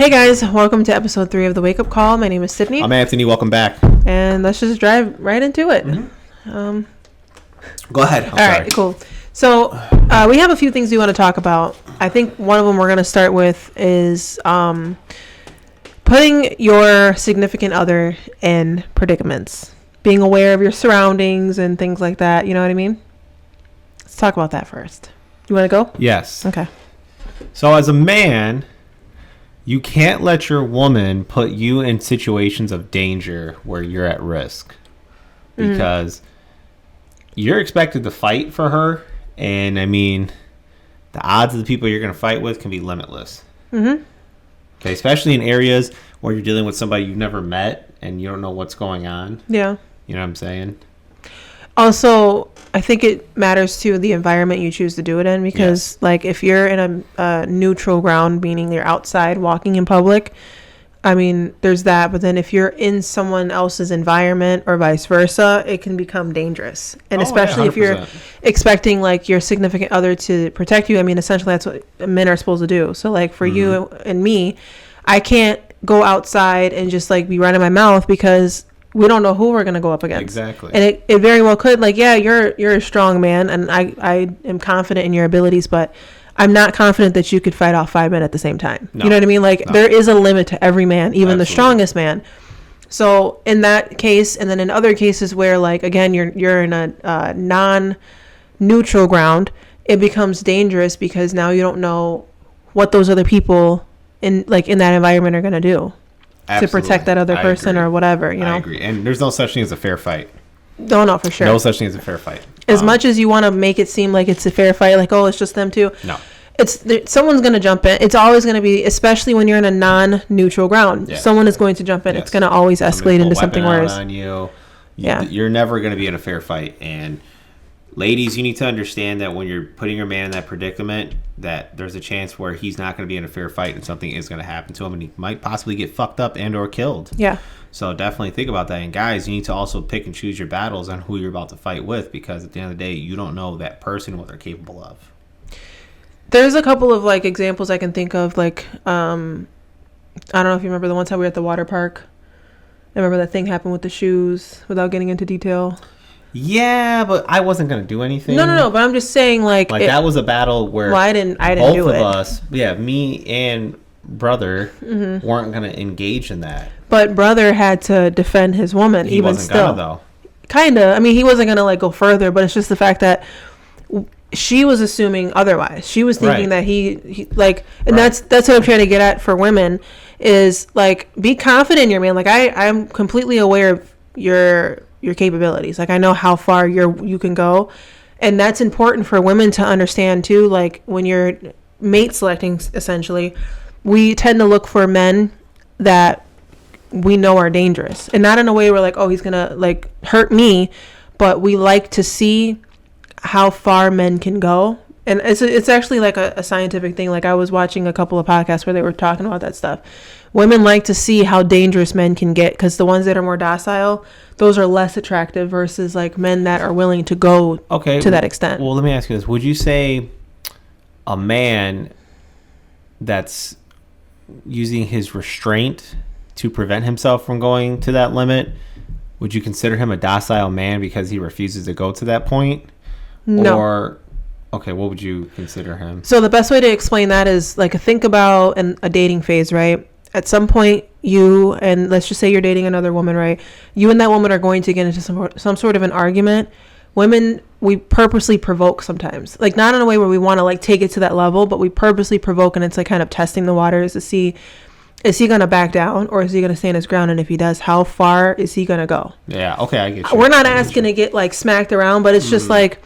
Hey guys, welcome to episode 3 of the Wake Up Call. My name is Sydney. I'm Anthony. Welcome back. And let's just drive right into it. Mm-hmm. Go ahead. All right, cool. So we have a few things we want to talk about. I think one of them we're going to start with is putting your significant other in predicaments. Being aware of your surroundings and things like that. You know what I mean? Let's talk about that first. You want to go? Yes. Okay. So as a man, you can't let your woman put you in situations of danger where you're at risk, because you're expected to fight for her. And I mean, the odds of the people you're going to fight with can be limitless. Mm-hmm. Okay, especially in areas where you're dealing with somebody you've never met and you don't know what's going on. Yeah. You know what I'm saying? Also, I think it matters too the environment you choose to do it in, because like if you're in a neutral ground, meaning you're outside walking in public, I mean, there's that. But then if you're in someone else's environment or vice versa, it can become dangerous. And especially if you're expecting like your significant other to protect you. I mean, essentially that's what men are supposed to do. So like for you and me, I can't go outside and just like be running my mouth, because we don't know who we're going to go up against. Exactly. And it very well could, like, yeah, you're a strong man and I am confident in your abilities, but I'm not confident that you could fight off 5 men at the same time. No. You know what I mean? Like there is a limit to every man, even the strongest man. So in that case, and then in other cases where like, again, you're in a non-neutral ground, it becomes dangerous because now you don't know what those other people in that environment are going to do. Absolutely. To protect that other person or whatever, you know? I agree. And there's no such thing as a fair fight. No, for sure. No such thing as a fair fight. As much as you want to make it seem like it's a fair fight, like, oh, it's just them two. No. Someone's going to jump in. It's always going to be, especially when you're in a non-neutral ground. Yeah. Someone is going to jump in. Yes. It's going to always escalate into something worse. On you. You're never going to be in a fair fight. And ladies, you need to understand that when you're putting your man in that predicament, that there's a chance where he's not going to be in a fair fight and something is going to happen to him and he might possibly get fucked up and or killed. Yeah. So definitely think about that. And guys, you need to also pick and choose your battles on who you're about to fight with, because at the end of the day, you don't know that person, what they're capable of. There's a couple of like examples I can think of. Like, I don't know if you remember the one time we were at the water park. I remember that thing happened with the shoes, without getting into detail. Yeah, but I wasn't gonna do anything. No. But I'm just saying, like that was a battle where I didn't both do of it. us, me and brother, weren't gonna engage in that. But brother had to defend his woman. He even wasn't still. Gonna, though. Kinda. I mean, he wasn't gonna like go further, but it's just the fact that she was assuming otherwise. She was thinking that he like, and that's what I'm trying to get at for women is like, be confident in your man. Like I'm completely aware of your capabilities. Like I know how far you can go, and that's important for women to understand too. Like when you're mate selecting, essentially, we tend to look for men that we know are dangerous, and not in a way where like, oh, he's gonna like hurt me, but we like to see how far men can go. And it's actually like a scientific thing. Like I was watching a couple of podcasts where they were talking about that stuff. Women like to see how dangerous men can get, because the ones that are more docile, those are less attractive versus like men that are willing to go to that extent. Well, let me ask you this. Would you say a man that's using his restraint to prevent himself from going to that limit, would you consider him a docile man because he refuses to go to that point? No. Or, okay, what would you consider him? So the best way to explain that is like think about a dating phase, right? At some point, you and let's just say you're dating another woman, right? You and that woman are going to get into some sort of an argument. Women, we purposely provoke sometimes, like not in a way where we want to like take it to that level, but we purposely provoke, and it's like kind of testing the waters to see, is he going to back down or is he going to stand his ground? And if he does, how far is he going to go? Yeah, okay, I get you. We're not asking to get like smacked around, but it's just like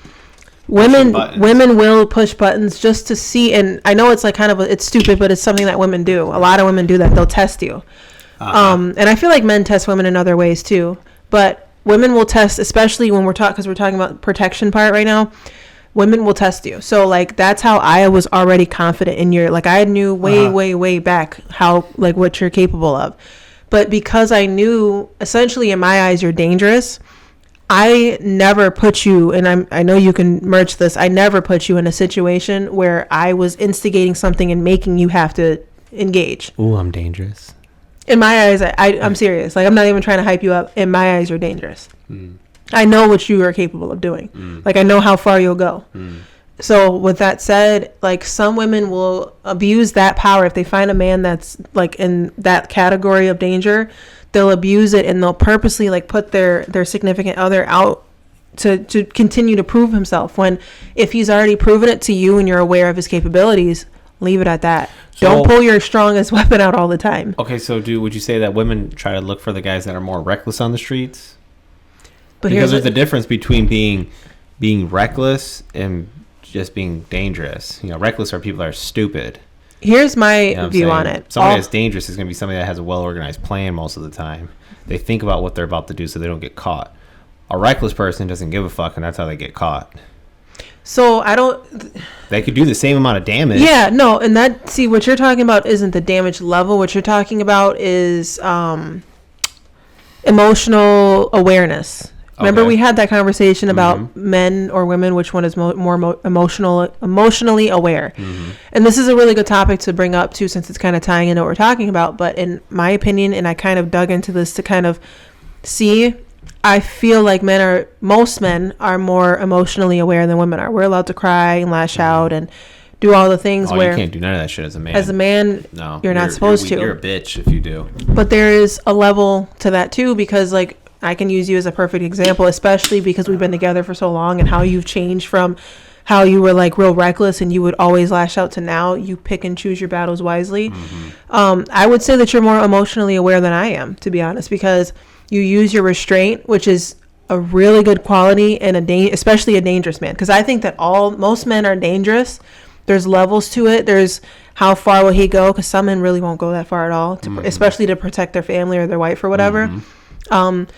women will push buttons just to see. And I know it's like kind of it's stupid, but it's something that women do. A lot of women do that. They'll test you. And I feel like men test women in other ways too, but women will test, especially when we're talking about protection part right now. Women will test you. So like that's how I was already confident in your, like I knew way back how like what you're capable of. But because I knew essentially in my eyes you're dangerous, I never put you, and I know you can merge this, I never put you in a situation where I was instigating something and making you have to engage. Ooh, I'm dangerous. In my eyes, I'm serious. Like, I'm not even trying to hype you up. In my eyes, you're dangerous. Mm. I know what you are capable of doing. Mm. Like, I know how far you'll go. Mm. So with that said, like, some women will abuse that power. If they find a man that's like in that category of danger, they'll abuse it, and they'll purposely like put their significant other out to continue to prove himself, when if he's already proven it to you and you're aware of his capabilities, leave it at that. So, don't pull your strongest weapon out all the time. Okay, so would you say that women try to look for the guys that are more reckless on the streets? But because there's a difference between being reckless and just being dangerous. You know, reckless are people that are stupid. Here's my view on it. Somebody that's dangerous is going to be somebody that has a well-organized plan most of the time. They think about what they're about to do so they don't get caught. A reckless person doesn't give a fuck, and that's how they get caught. So they could do the same amount of damage. Yeah, no, and what you're talking about isn't the damage level. What you're talking about is emotional awareness. Remember, we had that conversation about men or women, which one is more emotionally aware. Mm-hmm. And this is a really good topic to bring up, too, since it's kind of tying into what we're talking about. But in my opinion, and I kind of dug into this to kind of see, I feel like most men are more emotionally aware than women are. We're allowed to cry and lash out and do all the things where... you can't do none of that shit as a man. As a man, no, you're not supposed to. You're a bitch if you do. But there is a level to that, too, because, like, I can use you as a perfect example, especially because we've been together for so long, and how you've changed from how you were like real reckless and you would always lash out to now you pick and choose your battles wisely. Mm-hmm. I would say that you're more emotionally aware than I am, to be honest, because you use your restraint, which is a really good quality, and especially a dangerous man. Because I think that most men are dangerous. There's levels to it. There's how far will he go? Because some men really won't go that far at all, especially to protect their family or their wife or whatever. Mm-hmm.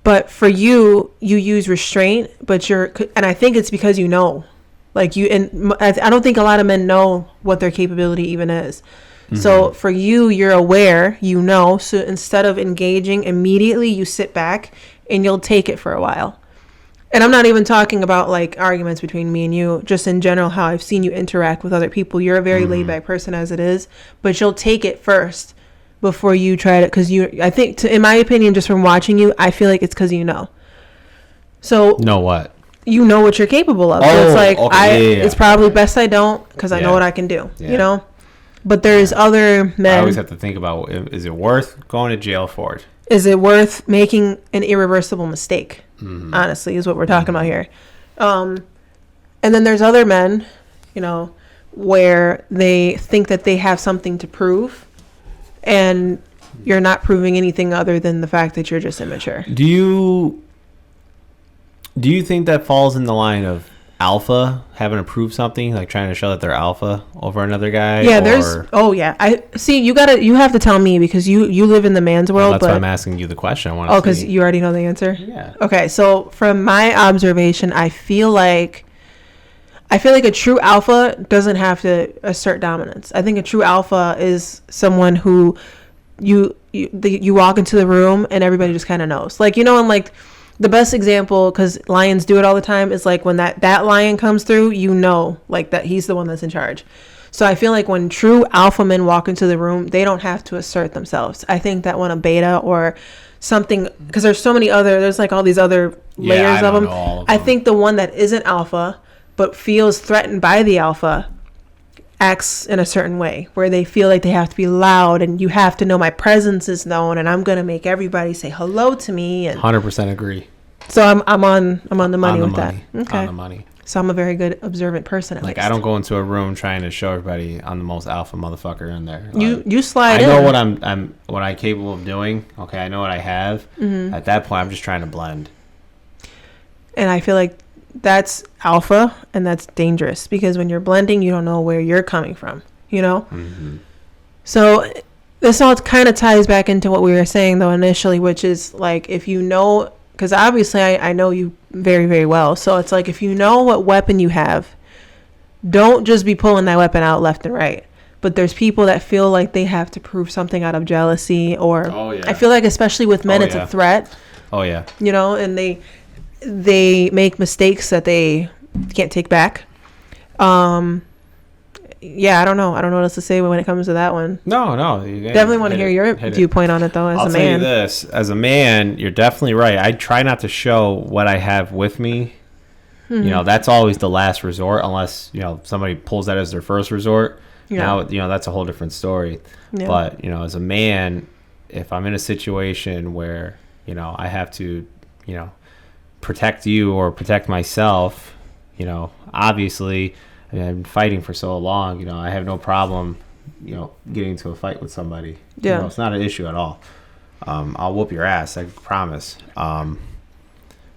But for you use restraint, and I think it's because you know, like I don't think a lot of men know what their capability even is. Mm-hmm. So for you're aware, so instead of engaging immediately, you sit back and you'll take it for a while. And I'm not even talking about like arguments between me and you, just in general, how I've seen you interact with other people. You're a very laid back person as it is, but you'll take it first before you try to, because I think, in my opinion, just from watching you, I feel like it's because you know. So know what? You know what you're capable of. So it's like it's probably best I don't, because I know what I can do. Yeah. You know. But there's other men. I always have to think about: is it worth going to jail for it? Is it worth making an irreversible mistake? Mm-hmm. Honestly, is what we're talking about here. And then there's other men, where they think that they have something to prove. And you're not proving anything other than the fact that you're just immature. Do you think that falls in the line of alpha, having to prove something, like trying to show that they're alpha over another guy? Yeah, I see. You have to tell me, because you live in the man's world. That's why I'm asking you the question. Because you already know the answer? Yeah. Okay, so from my observation, I feel like a true alpha doesn't have to assert dominance. I think a true alpha is someone who you walk into the room and everybody just kind of knows. Like, and like the best example, because lions do it all the time, is like when that lion comes through, like that he's the one that's in charge. So I feel like when true alpha men walk into the room, they don't have to assert themselves. I think that when a beta or something, because there's like all these other layers of them. I think the one that isn't alpha but feels threatened by the alpha acts in a certain way, where they feel like they have to be loud and you have to know my presence is known and I'm going to make everybody say hello to me. And 100% agree. So I'm on the money with that. Okay. On the money. So I'm a very good observant person. Like, I don't go into a room trying to show everybody I'm the most alpha motherfucker in there. Like, you slide in. I know what I'm capable of doing. Okay, I know what I have. Mm-hmm. At that point, I'm just trying to blend. And I feel like that's alpha, and that's dangerous, because when you're blending, you don't know where you're coming from, Mm-hmm. So this all kind of ties back into what we were saying, though, initially, which is like, if because obviously I know you very, very well. So it's like, if you know what weapon you have, don't just be pulling that weapon out left and right. But there's people that feel like they have to prove something out of jealousy, or I feel like, especially with men, it's a threat. Oh, yeah. And they make mistakes that they can't take back. yeah, I don't know what else to say when it comes to that one. No, Definitely want to hear your viewpoint on it though, as I'll a tell you man. this, as a man, you're definitely right. I try not to show what I have with me. You know, that's always the last resort, unless, you know, somebody pulls that as their first resort. Now, you know, that's a whole different story. Yeah. But, you know, as a man, if I'm in a situation where, you know, I have to, you know, protect you or protect myself, you know, obviously, I mean, I've been fighting for so long, you know, I have no problem, you know, getting into a fight with somebody. Yeah. You know, it's not an issue at all. I'll whoop your ass, I promise.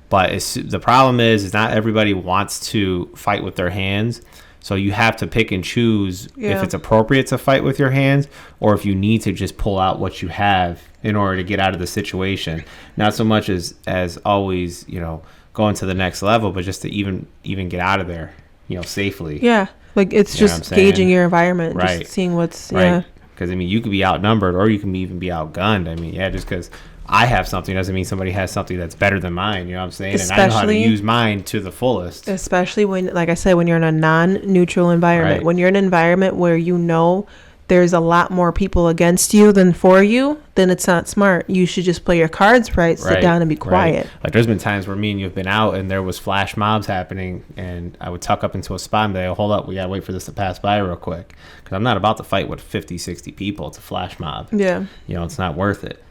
But the problem is not everybody wants to fight with their hands. So you have to pick and choose if it's appropriate to fight with your hands or if you need to just pull out what you have in order to get out of the situation. Not so much as always, you know, going to the next level, but just to even get out of there, you know, safely. Yeah, like it's just gauging your environment, right. Just seeing what's, right. Because, I mean, you could be outnumbered or you can even be outgunned. I mean, just because I have something doesn't mean somebody has something that's better than mine. You know what I'm saying? Especially, and I know how to use mine to the fullest. Especially when, like I said, when you're in a non-neutral environment. Right. When you're in an environment where you know there's a lot more people against you than for you, then it's not smart. You should just play your cards right, sit down and be quiet. Right. Like there's been times where me and you have been out and there was flash mobs happening and I would tuck up into a spot and be like, hold up, we got to wait for this to pass by real quick. Because I'm not about to fight with 50, 60 people. It's a flash mob. Yeah. You know, it's not worth it.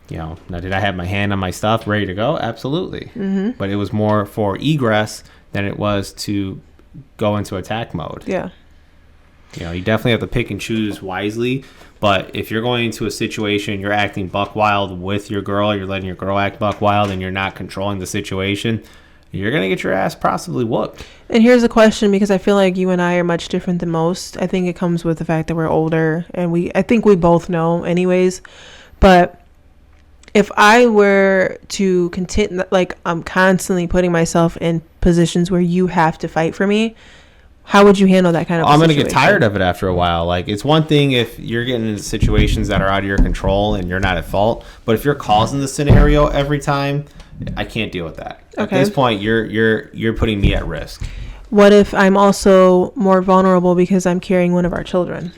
You know, now did I have my hand on my stuff ready to go? Absolutely. Mm-hmm. But it was more for egress than it was to go into attack mode. Yeah. You know, you definitely have to pick and choose wisely. But if you're going into a situation, you're acting buck wild with your girl, you're letting your girl act buck wild, and you're not controlling the situation, you're going to get your ass possibly whooped. And here's a question, because I feel like you and I are much different than most. I think it comes with the fact that we're older, and I think we both know anyways. But if I were to continue, like I'm constantly putting myself in positions where you have to fight for me, how would you handle that kind of I'm going to get tired of it after a while. Like, it's one thing if you're getting into situations that are out of your control and you're not at fault, but if you're causing the scenario every time, I can't deal with that. Okay. At this point, you're putting me at risk. What if I'm also more vulnerable because I'm carrying one of our children?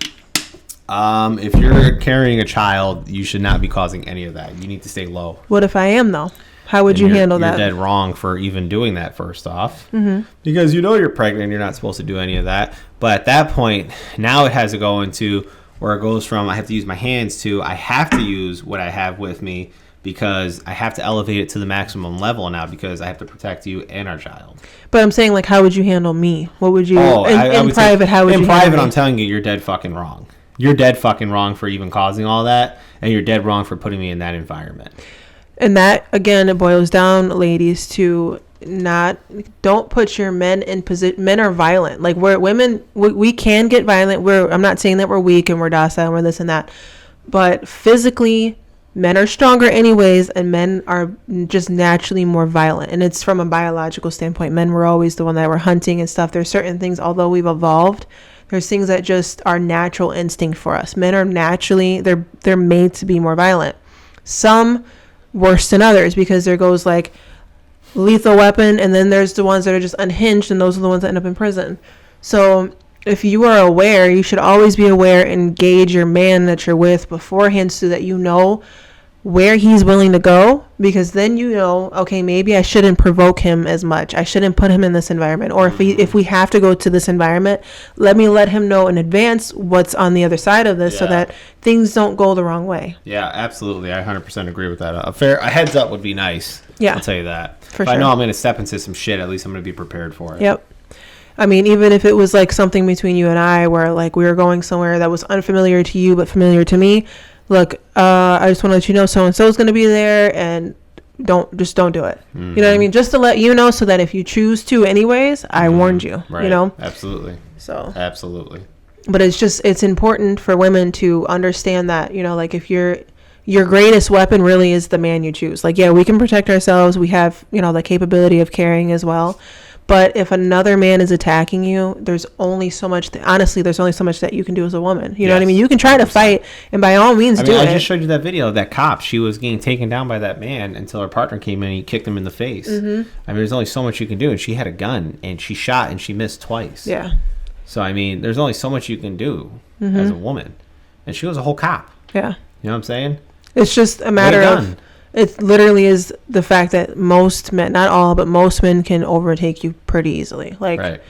If you're carrying a child, you should not be causing any of that. You need to stay low. What if I am, though? How would you handle that? You're dead wrong for even doing that, first off. Mm-hmm. Because you know you're pregnant. You're not supposed to do any of that. But at that point, now it has to go into where it goes from I have to use my hands to I have to use what I have with me because I have to elevate it to the maximum level now because I have to protect you and our child. But I'm saying, like, how would you handle me? What would you... in private, how would you handle me? In private, I'm telling you, you're dead fucking wrong. You're dead fucking wrong for even causing all that, and you're dead wrong for putting me in that environment. And that, again, it boils down, ladies, to don't put your men in position. Men are violent. Like, we're women, we can get violent. I'm not saying that we're weak and we're docile and we're this and that, but physically, men are stronger anyways, and men are just naturally more violent. And it's from a biological standpoint. Men were always the one that were hunting and stuff. There's certain things, although we've evolved, there's things that just are natural instinct for us. Men are naturally, they're made to be more violent. Some worse than others, because there goes like lethal weapon, and then there's the ones that are just unhinged, and those are the ones that end up in prison. So if you are aware, you should always be aware and gauge your man that you're with beforehand so that you know where he's willing to go, because then you know, okay, maybe I shouldn't provoke him as much. I shouldn't put him in this environment. Or if we have to go to this environment, let him know in advance what's on the other side of this so that things don't go the wrong way. Yeah, absolutely. I 100% agree with that. A heads up would be nice. Yeah. I'll tell you that. For if sure. I know I'm going to step into some shit, at least I'm going to be prepared for it. Yep. I mean, even if it was like something between you and I where like we were going somewhere that was unfamiliar to you but familiar to me, look, I just want to let you know so-and-so is going to be there, and don't do it. Mm-hmm. You know what I mean? Just to let you know so that if you choose to anyways, I warned you, right. You know? Absolutely. So. Absolutely. But it's important for women to understand that, you know, like if your greatest weapon really is the man you choose. Like, yeah, we can protect ourselves. We have, you know, the capability of carrying as well. But if another man is attacking you, there's only so much that you can do as a woman. You know what I mean? You can try to fight, and by all means do it. I just showed you that video of that cop. She was getting taken down by that man until her partner came in and he kicked him in the face. Mm-hmm. I mean, there's only so much you can do. And she had a gun, and she shot, and she missed twice. Yeah. So, I mean, there's only so much you can do as a woman. And she was a whole cop. Yeah. You know what I'm saying? It's just a matter of, it literally is the fact that most men, not all, but most men can overtake you pretty easily. Like, right.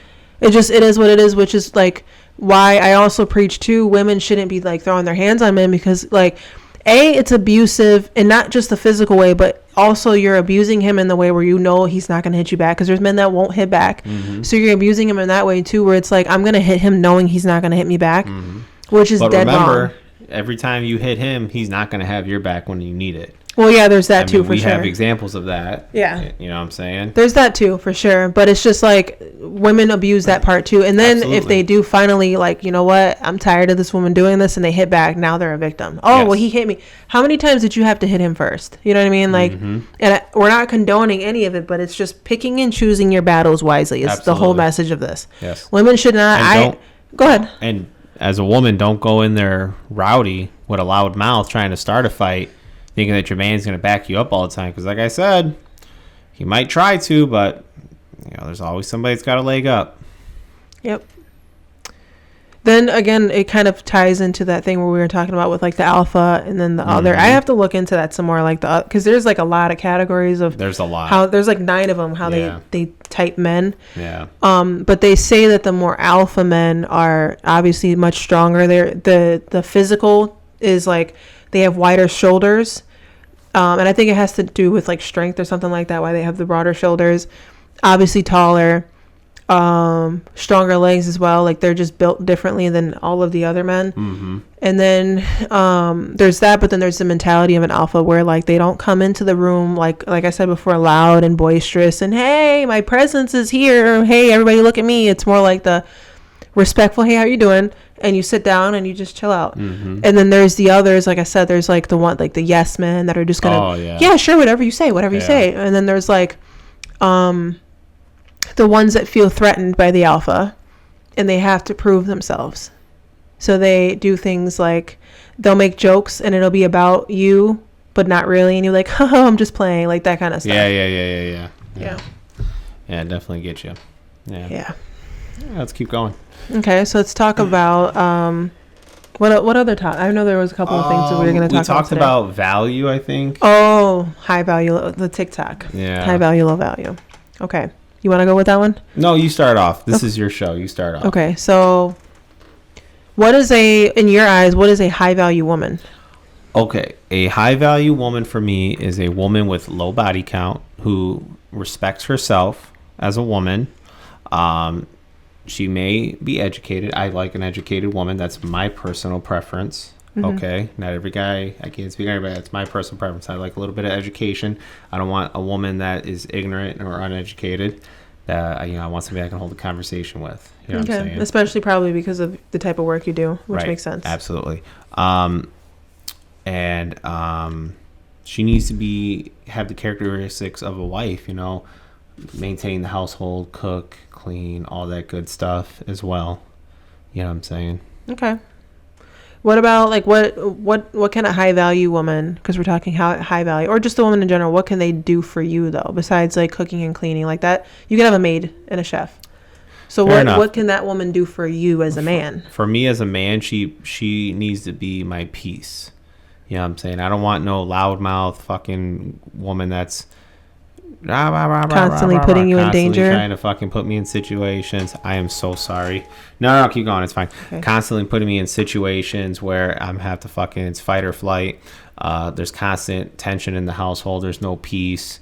it is what it is, which is like why I also preach too, women shouldn't be like throwing their hands on men, because like, it's abusive, and not just the physical way, but also you're abusing him in the way where you know he's not going to hit you back, because there's men that won't hit back. So you're abusing him in that way too, where it's like, I'm going to hit him knowing he's not going to hit me back, which is dead wrong. Every time you hit him, he's not going to have your back when you need it. Well, yeah, there's that too, for sure. We have examples of that. Yeah. You know what I'm saying? There's that too, for sure. But it's just like women abuse that part too. And then if they do finally, like, you know what, I'm tired of this woman doing this, and they hit back, now they're a victim. Oh, well, he hit me. How many times did you have to hit him first? You know what I mean? Like, and we're not condoning any of it, but it's just picking and choosing your battles wisely is the whole message of this. Yes. Women should not. Go ahead. And as a woman, don't go in there rowdy with a loud mouth trying to start a fight, thinking that your man's going to back you up all the time. Because like I said, he might try to, but there's always somebody that's got a leg up. Yep. Then again, it kind of ties into that thing where we were talking about with like the alpha and then the other. I have to look into that some more, like because there's like a lot of categories of. There's a lot. How there's like 9 of them. How they type men. Yeah. But they say that the more alpha men are obviously much stronger. The physical is like they have wider shoulders, and I think it has to do with like strength or something like that. Why they have the broader shoulders, obviously taller. Stronger legs as well, like they're just built differently than all of the other men. And then there's that, but then there's the mentality of an alpha where like they don't come into the room like I said before, loud and boisterous and hey, my presence is here, hey everybody look at me. It's more like the respectful, hey, how you doing, and you sit down and you just chill out. And then there's the others, like I said, there's like the one like the yes men that are just gonna yeah sure, whatever you say, you say. And then there's like the ones that feel threatened by the alpha and they have to prove themselves. So they do things like they'll make jokes and it'll be about you, but not really. And you're like, oh, I'm just playing, like that kind of stuff. Yeah, definitely get you. Yeah. Let's keep going. Okay, so let's talk about what other topic? I know there was a couple of things that we were going to talk about. We talked about value, I think. Oh, high value, the TikTok. Yeah. High value, low value. Okay. You want to go with that one? No, you start off. This is your show. You start off. Okay, so in your eyes, what is a high value woman? Okay, a high value woman for me is a woman with low body count who respects herself as a woman. She may be educated. I like an educated woman. That's my personal preference. Okay, not every guy. I can't speak on everybody. That's my personal preference. I like a little bit of education. I don't want a woman that is ignorant or uneducated. I want somebody I can hold a conversation with. You know what I'm saying? Especially probably because of the type of work you do, which makes sense. Absolutely. She needs to have the characteristics of a wife. Maintain the household, cook, clean, all that good stuff as well. You know what I'm saying? Okay. What about like what can a high value woman, because we're talking high value, or just a woman in general, what can they do for you though besides like cooking and cleaning like that? You can have a maid and a chef. So what can that woman do for you as a man? For me as a man, she needs to be my peace. You know what I'm saying? I don't want no loudmouth fucking woman that's constantly putting you in danger, trying to fucking put me in situations. I am so sorry. No, keep going. It's fine. Okay. Constantly putting me in situations where I'm have to it's fight or flight. There's constant tension in the household. There's no peace.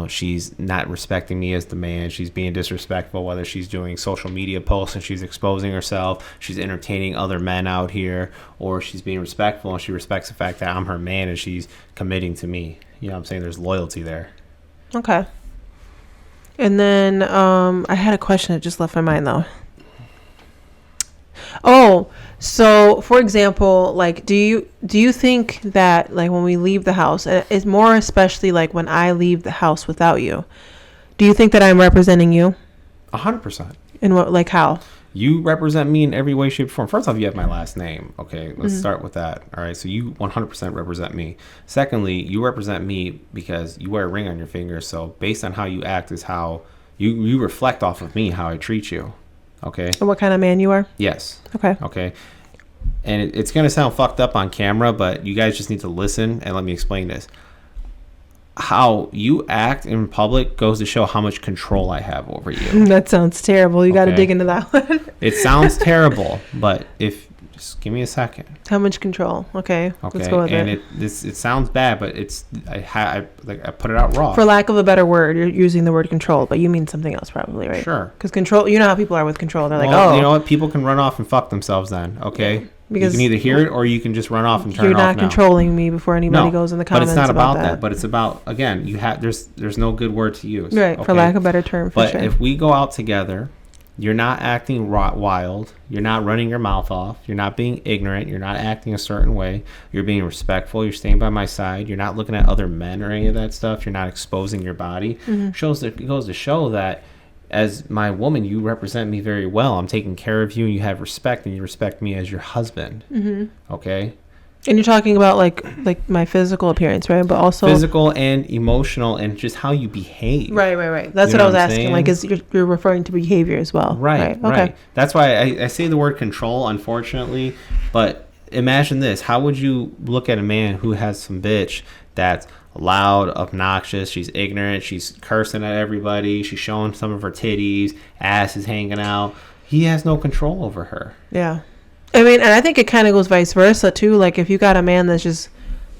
She's not respecting me as the man. She's being disrespectful, whether she's doing social media posts and she's exposing herself, she's entertaining other men out here, or she's being respectful and she respects the fact that I'm her man and she's committing to me. You know what I'm saying? There's loyalty there. Okay. And then I had a question that just left my mind though. Oh, so for example, like do you think that like when we leave the house, and it's more especially like when I leave the house without you, do you think that I'm representing you? 100%. In what, like how? You represent me in every way, shape, or form. First off, you have my last name. Okay, let's start with that. All right, so you 100% represent me. Secondly, you represent me because you wear a ring on your finger. So based on how you act is how you reflect off of me, how I treat you. Okay. And what kind of man you are? Yes. Okay. Okay. And it's going to sound fucked up on camera, but you guys just need to listen and let me explain this. How you act in public goes to show how much control I have over you. That sounds terrible. You got to dig into that one. It sounds terrible, but just give me a second. How much control? Okay. Let's go with it. It sounds bad, but I put it out raw. For lack of a better word, you're using the word control, but you mean something else probably, right? Sure. Because control, you know how people are with control. They're like, you know what? People can run off and fuck themselves then, okay? Yeah. Because you can either hear it or you can just run off and turn it off. You're not controlling me before anybody goes in the comments. But it's not about that. But it's about, again, there's no good word to use. Right, okay? For lack of a better term. But if we go out together, you're not acting wild. You're not running your mouth off. You're not being ignorant. You're not acting a certain way. You're being respectful. You're staying by my side. You're not looking at other men or any of that stuff. You're not exposing your body. Mm-hmm. It goes to show that as my woman, you represent me very well. I'm taking care of you, and you have respect, and you respect me as your husband. Mm-hmm. Okay? And you're talking about like my physical appearance, right? But also physical and emotional, and just how you behave. Right. That's what I was asking. Saying? Like, you're referring to behavior as well. Right. Okay. That's why I say the word control, unfortunately. But imagine this: how would you look at a man who has some bitch that's loud, obnoxious, she's ignorant, she's cursing at everybody, she's showing some of her titties, ass is hanging out. He has no control over her. Yeah. I mean, and I think it kind of goes vice versa too. Like, if you got a man that's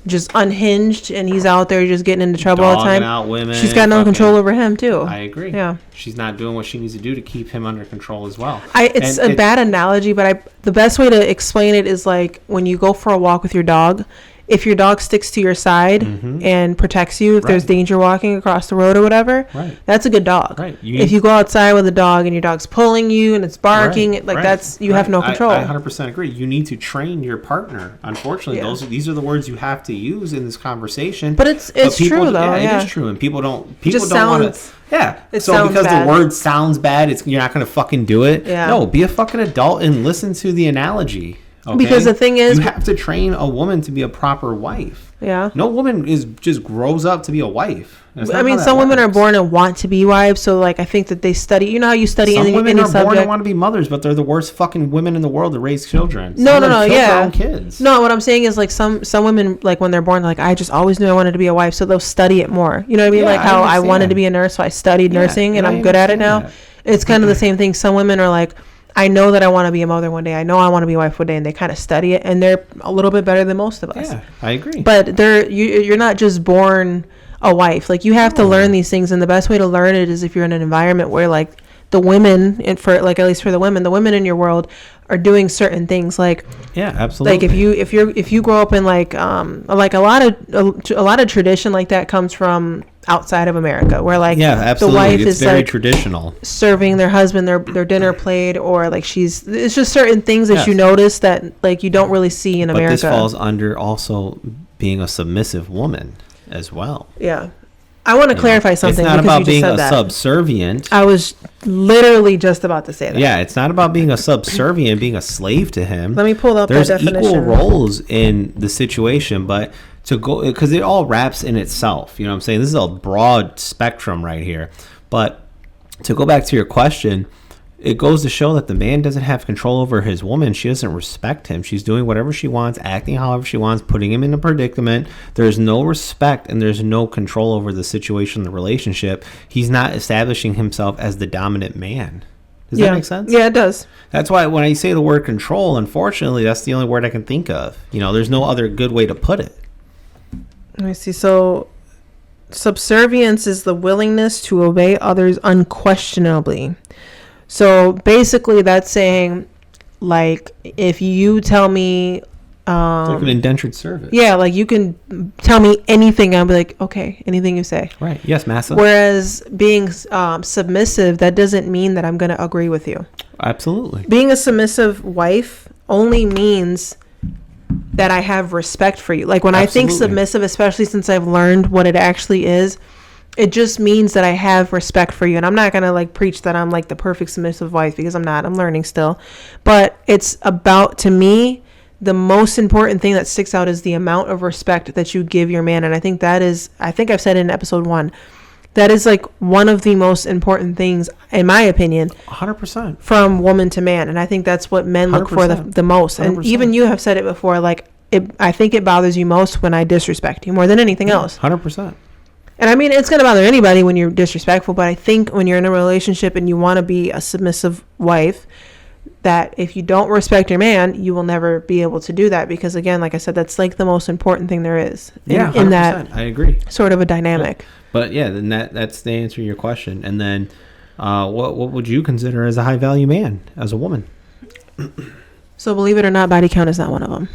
just unhinged and he's out there just getting into trouble all the time, out women, she's got no control over him too. I agree. Yeah. She's not doing what she needs to do to keep him under control as well. It's a bad analogy, but the best way to explain it is like when you go for a walk with your dog. If your dog sticks to your side and protects you, if there's danger walking across the road or whatever, that's a good dog. Right. If you go outside with a dog and your dog's pulling you and it's barking, you have no control. I 100% agree. You need to train your partner. Unfortunately, these are the words you have to use in this conversation. But it's true though. Yeah, it is true, and people don't want to. Yeah. So because the word sounds bad, you're not going to fucking do it. Yeah. No, be a fucking adult and listen to the analogy. Okay? Because the thing is, you have to train a woman to be a proper wife. Yeah. No woman just grows up to be a wife. I mean, some women are born and want to be wives. So, like, I think that they study. You know how you study some any women are subject? Born and want to be mothers, but they're the worst fucking women in the world to raise children. No, yeah. Their own kids. No, what I'm saying is, like, some women, like, when they're born, like, I just always knew I wanted to be a wife, so they'll study it more. You know what I mean? Like how I wanted to be a nurse, so I studied nursing, and I'm good at it now. That. It's kind of the same thing. Some women are like, I know that I want to be a mother one day. I know I want to be a wife one day, and they kind of study it, and they're a little bit better than most of us. Yeah, I agree. But you're not just born a wife. Like, you have to learn these things, and the best way to learn it is if you're in an environment where, like, the women, and for like at least for the women in your world are doing certain things. Like, yeah, absolutely. Like if you grow up in like a lot of tradition like that comes from outside of America, where like the wife is very like traditional, serving their husband their dinner plate, or like it's just certain things that you notice that like you don't really see in America. But this falls under also being a submissive woman as well. Yeah. I want to clarify something. It's not about being a subservient. I was literally just about to say that. Yeah, it's not about being a subservient, being a slave to him. Let me pull up that definition. There's equal roles in the situation, but to go, because it all wraps in itself. You know what I'm saying? This is a broad spectrum right here. But to go back to your question, it goes to show that the man doesn't have control over his woman. She doesn't respect him. She's doing whatever she wants, acting however she wants, putting him in a predicament. There's no respect and there's no control over the situation, the relationship. He's not establishing himself as the dominant man. Does that make sense? Yeah, it does. That's why when I say the word control, unfortunately, that's the only word I can think of. You know, there's no other good way to put it. Let me see. So, subservience is the willingness to obey others unquestionably. So basically that's saying, like, if you tell me it's like an indentured servant. Yeah, like you can tell me anything, I'll be like, okay, anything you say. Right. Yes, massa. Whereas being submissive, that doesn't mean that I'm going to agree with you. Absolutely. Being a submissive wife only means that I have respect for you. Like when I think submissive, especially since I've learned what it actually is, it just means that I have respect for you. And I'm not going to like preach that I'm like the perfect submissive wife, because I'm not. I'm learning still. But it's about, to me, the most important thing that sticks out is the amount of respect that you give your man. And I think that is, I think I've said it in episode 1. That is like one of the most important things, in my opinion, 100%. from woman to man. And I think that's what men look for the most. 100%. And even you have said it before, like, I think it bothers you most when I disrespect you more than anything else. 100%. And I mean, it's going to bother anybody when you're disrespectful, but I think when you're in a relationship and you want to be a submissive wife, that if you don't respect your man, you will never be able to do that. Because again, like I said, that's like the most important thing there is in that I agree. Sort of a dynamic. Yeah. But yeah, then that's the answer to your question. And then what would you consider as a high value man, as a woman? So believe it or not, body count is not one of them.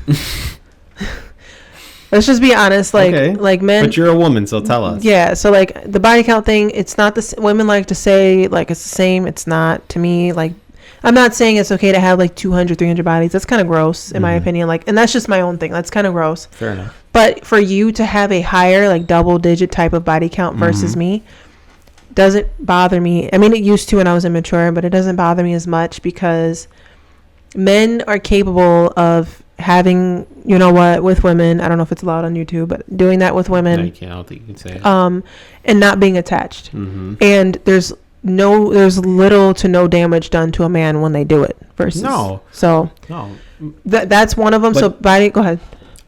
Let's just be honest, like men. But you're a woman, so tell us. Yeah, so like the body count thing, it's not the women like to say like it's the same. It's not to me. Like, I'm not saying it's okay to have like 200, 300 bodies. That's kind of gross in my opinion. Like, and that's just my own thing. That's kind of gross. Fair enough. But for you to have a higher like double digit type of body count versus me doesn't bother me. I mean, it used to when I was immature, but it doesn't bother me as much because men are capable of having, you know what, with women, I don't know if it's allowed on YouTube, but doing that with women. No, you can't. I don't think you can say it. And not being attached. And there's little to no damage done to a man when they do it versus. That's one of them. But, so body, go ahead.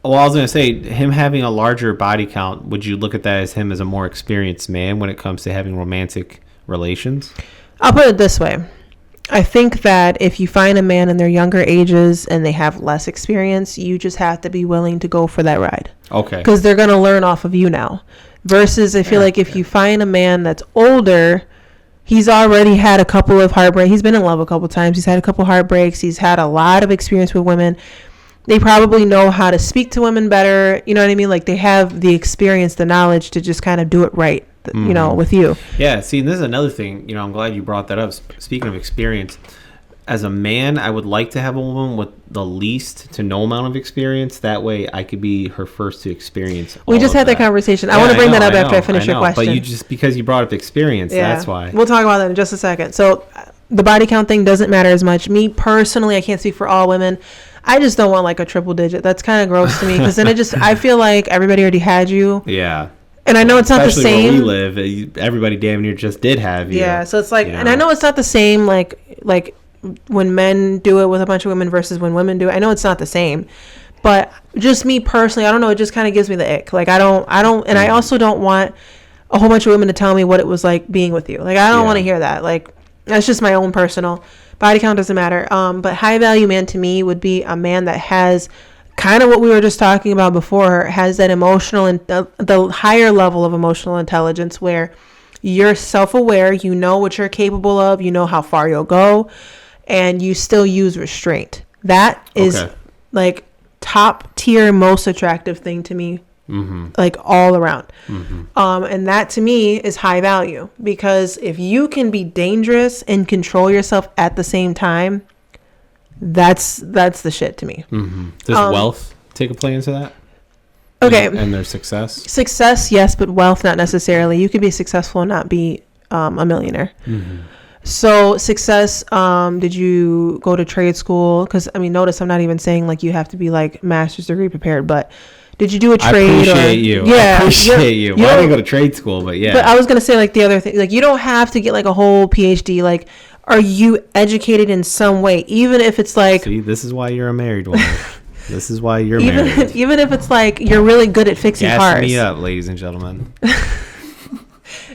Well, I was going to say, him having a larger body count, would you look at that as him as a more experienced man when it comes to having romantic relations? I'll put it this way. I think that if you find a man in their younger ages and they have less experience, you just have to be willing to go for that ride. Okay. Because they're going to learn off of you now. Versus I feel like if you find a man that's older, he's already had a couple of heartbreaks. He's been in love a couple times. He's had a couple heartbreaks. He's had a lot of experience with women. They probably know how to speak to women better. You know what I mean? Like, they have the experience, the knowledge to just kind of do it right, you know, with you. Yeah. See, this is another thing. You know, I'm glad you brought that up. Speaking of experience, as a man, I would like to have a woman with the least to no amount of experience. That way I could be her first to experience. We just had that conversation. Yeah, I want to bring that up after I finish your question. But you just, because you brought up experience, that's why. We'll talk about that in just a second. So the body count thing doesn't matter as much. Me personally, I can't speak for all women. I just don't want like a triple digit. That's kind of gross to me because then I feel like everybody already had you. Yeah. And I know it's not the same. Especially where we live, everybody damn near just did have you. Yeah, so it's like, and I know it's not the same like when men do it with a bunch of women versus when women do it. I know it's not the same. But just me personally, I don't know, it just kind of gives me the ick. Like I don't and I also don't want a whole bunch of women to tell me what it was like being with you. Like I don't want to hear that. Like that's just my own personal. Body count doesn't matter. But high value man to me would be a man that has kind of what we were just talking about before, has that emotional and the higher level of emotional intelligence where you're self-aware, you know what you're capable of, you know how far you'll go, and you still use restraint. That is like top tier, most attractive thing to me. Like all around. And that to me is high value because if you can be dangerous and control yourself at the same time, that's the shit to me. Does wealth take a play into that? Okay. And their success? Success, yes, but wealth not necessarily. You could be successful and not be a millionaire. So success, did you go to trade school? Because I mean, notice I'm not even saying like you have to be like master's degree prepared, but did you do a trade? I appreciate you. Yeah, I appreciate you. Well, I didn't go to trade school, but yeah. But I was gonna say like the other thing, like you don't have to get like a whole PhD. Like, are you educated in some way, even if it's like? See, this is why you're a married woman. This is why you're married. Even if it's like you're really good at fixing cars. Gas me up, ladies and gentlemen.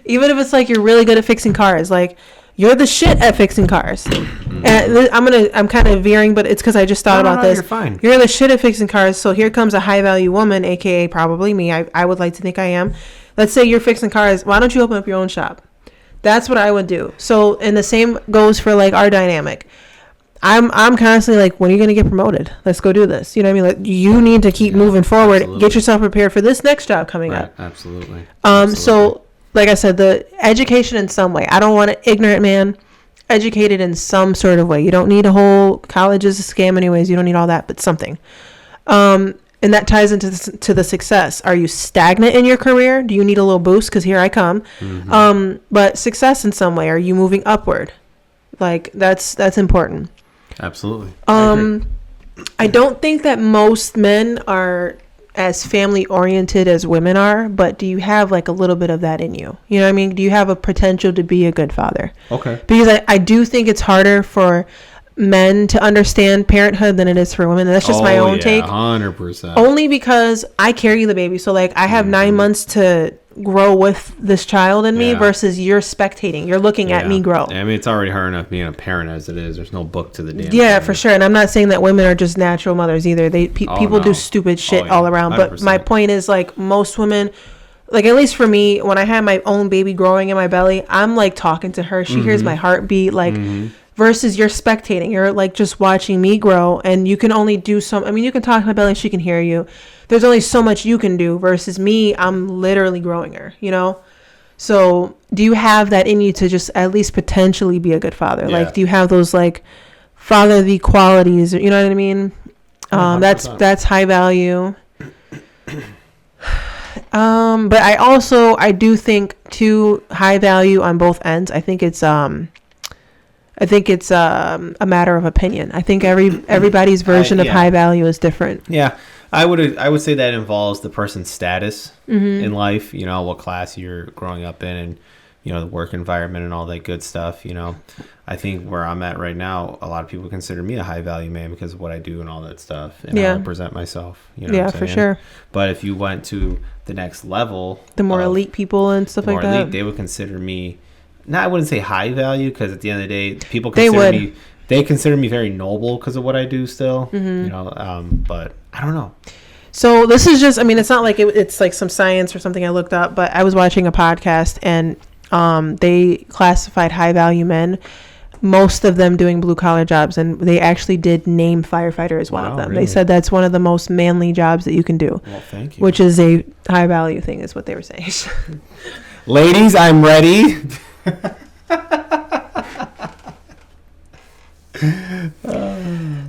Even if it's like you're really good at fixing cars, like. You're the shit at fixing cars. And I'm kind of veering, but it's because I just thought about this. You're fine. You're the shit at fixing cars. So here comes a high value woman, aka probably me. I would like to think I am. Let's say you're fixing cars. Why don't you open up your own shop? That's what I would do. So, and the same goes for like our dynamic. I'm constantly like, when are you going to get promoted? Let's go do this. You know what I mean? Like, you need to keep moving forward. Absolutely. Get yourself prepared for this next job coming up. Absolutely. So. Like I said, the education in some way. I don't want an ignorant man. Educated in some sort of way. You don't need a whole college is a scam anyways. You don't need all that, but something. And that ties into the success. Are you stagnant in your career? Do you need a little boost? Because here I come. But success in some way. Are you moving upward? Like that's important. Absolutely. I don't think that most men are as family oriented as women are, but do you have like a little bit of that in you? You know what I mean? Do you have a potential to be a good father? Okay. Because I do think it's harder for men to understand parenthood than it is for women. That's just my own take. 100%. Only because I carry the baby. So like I have 9 months to grow with this child in me versus you're spectating. You're looking at me grow. I mean, it's already hard enough being a parent as it is. There's no book to the damn Yeah, thing. for sure. And I'm not saying that women are just natural mothers either. People do stupid shit all around. 100%. But my point is, like, most women, like, at least for me, when I had my own baby growing in my belly, I'm like talking to her. She hears my heartbeat, like, versus you're spectating. You're like just watching me grow, and you can only do some. I mean, you can talk to my belly, she can hear you. There's only so much you can do versus me. I'm literally growing her, you know? So do you have that in you to just at least potentially be a good father? Yeah. Like, do you have those like fatherly qualities? You know what I mean? That's high value. But I do think too, high value on both ends. I think it's a matter of opinion. I think everybody's version of high value is different. Yeah. I would say that involves the person's status in life, you know, what class you're growing up in, and, you know, the work environment and all that good stuff. You know, I think where I'm at right now, a lot of people consider me a high value man because of what I do and all that stuff, and how I present myself. You know, for sure. But if you went to the next level, the more elite people and stuff like that, they would consider me. No, I wouldn't say high value, because at the end of the day, people consider me. They consider me very noble because of what I do still, you know, but I don't know. So this is just, I mean, it's not like it's like some science or something I looked up, but I was watching a podcast, and they classified high value men, most of them doing blue collar jobs, and they actually did name firefighter as one of them. Really? They said that's one of the most manly jobs that you can do. Well, thank you. Which is a high value thing, is what they were saying. Ladies, I'm ready.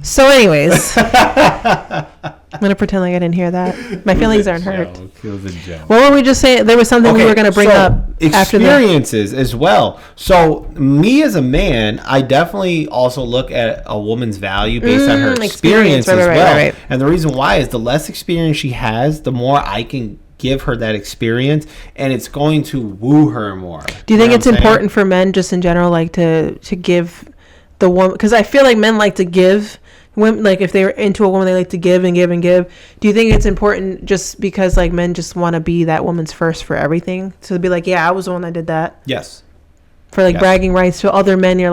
So anyways, I'm gonna pretend like I didn't hear that. My feelings aren't hurt. It was a joke. What were we just saying? There was something we were gonna bring up after experiences as well. So me as a man, I definitely also look at a woman's value based on her experience as well. Right. And the reason why is the less experience she has, the more I can give her that experience, and it's going to woo her more. Do you think it's important for men just in general, like to give the woman, because I feel like men like to give women, like if they're into a woman, they like to give and give and give. Do you think it's important just because like men just want to be that woman's first for everything? So to be like, yeah, I was the one that did that. Yes. For like bragging rights to other men, you're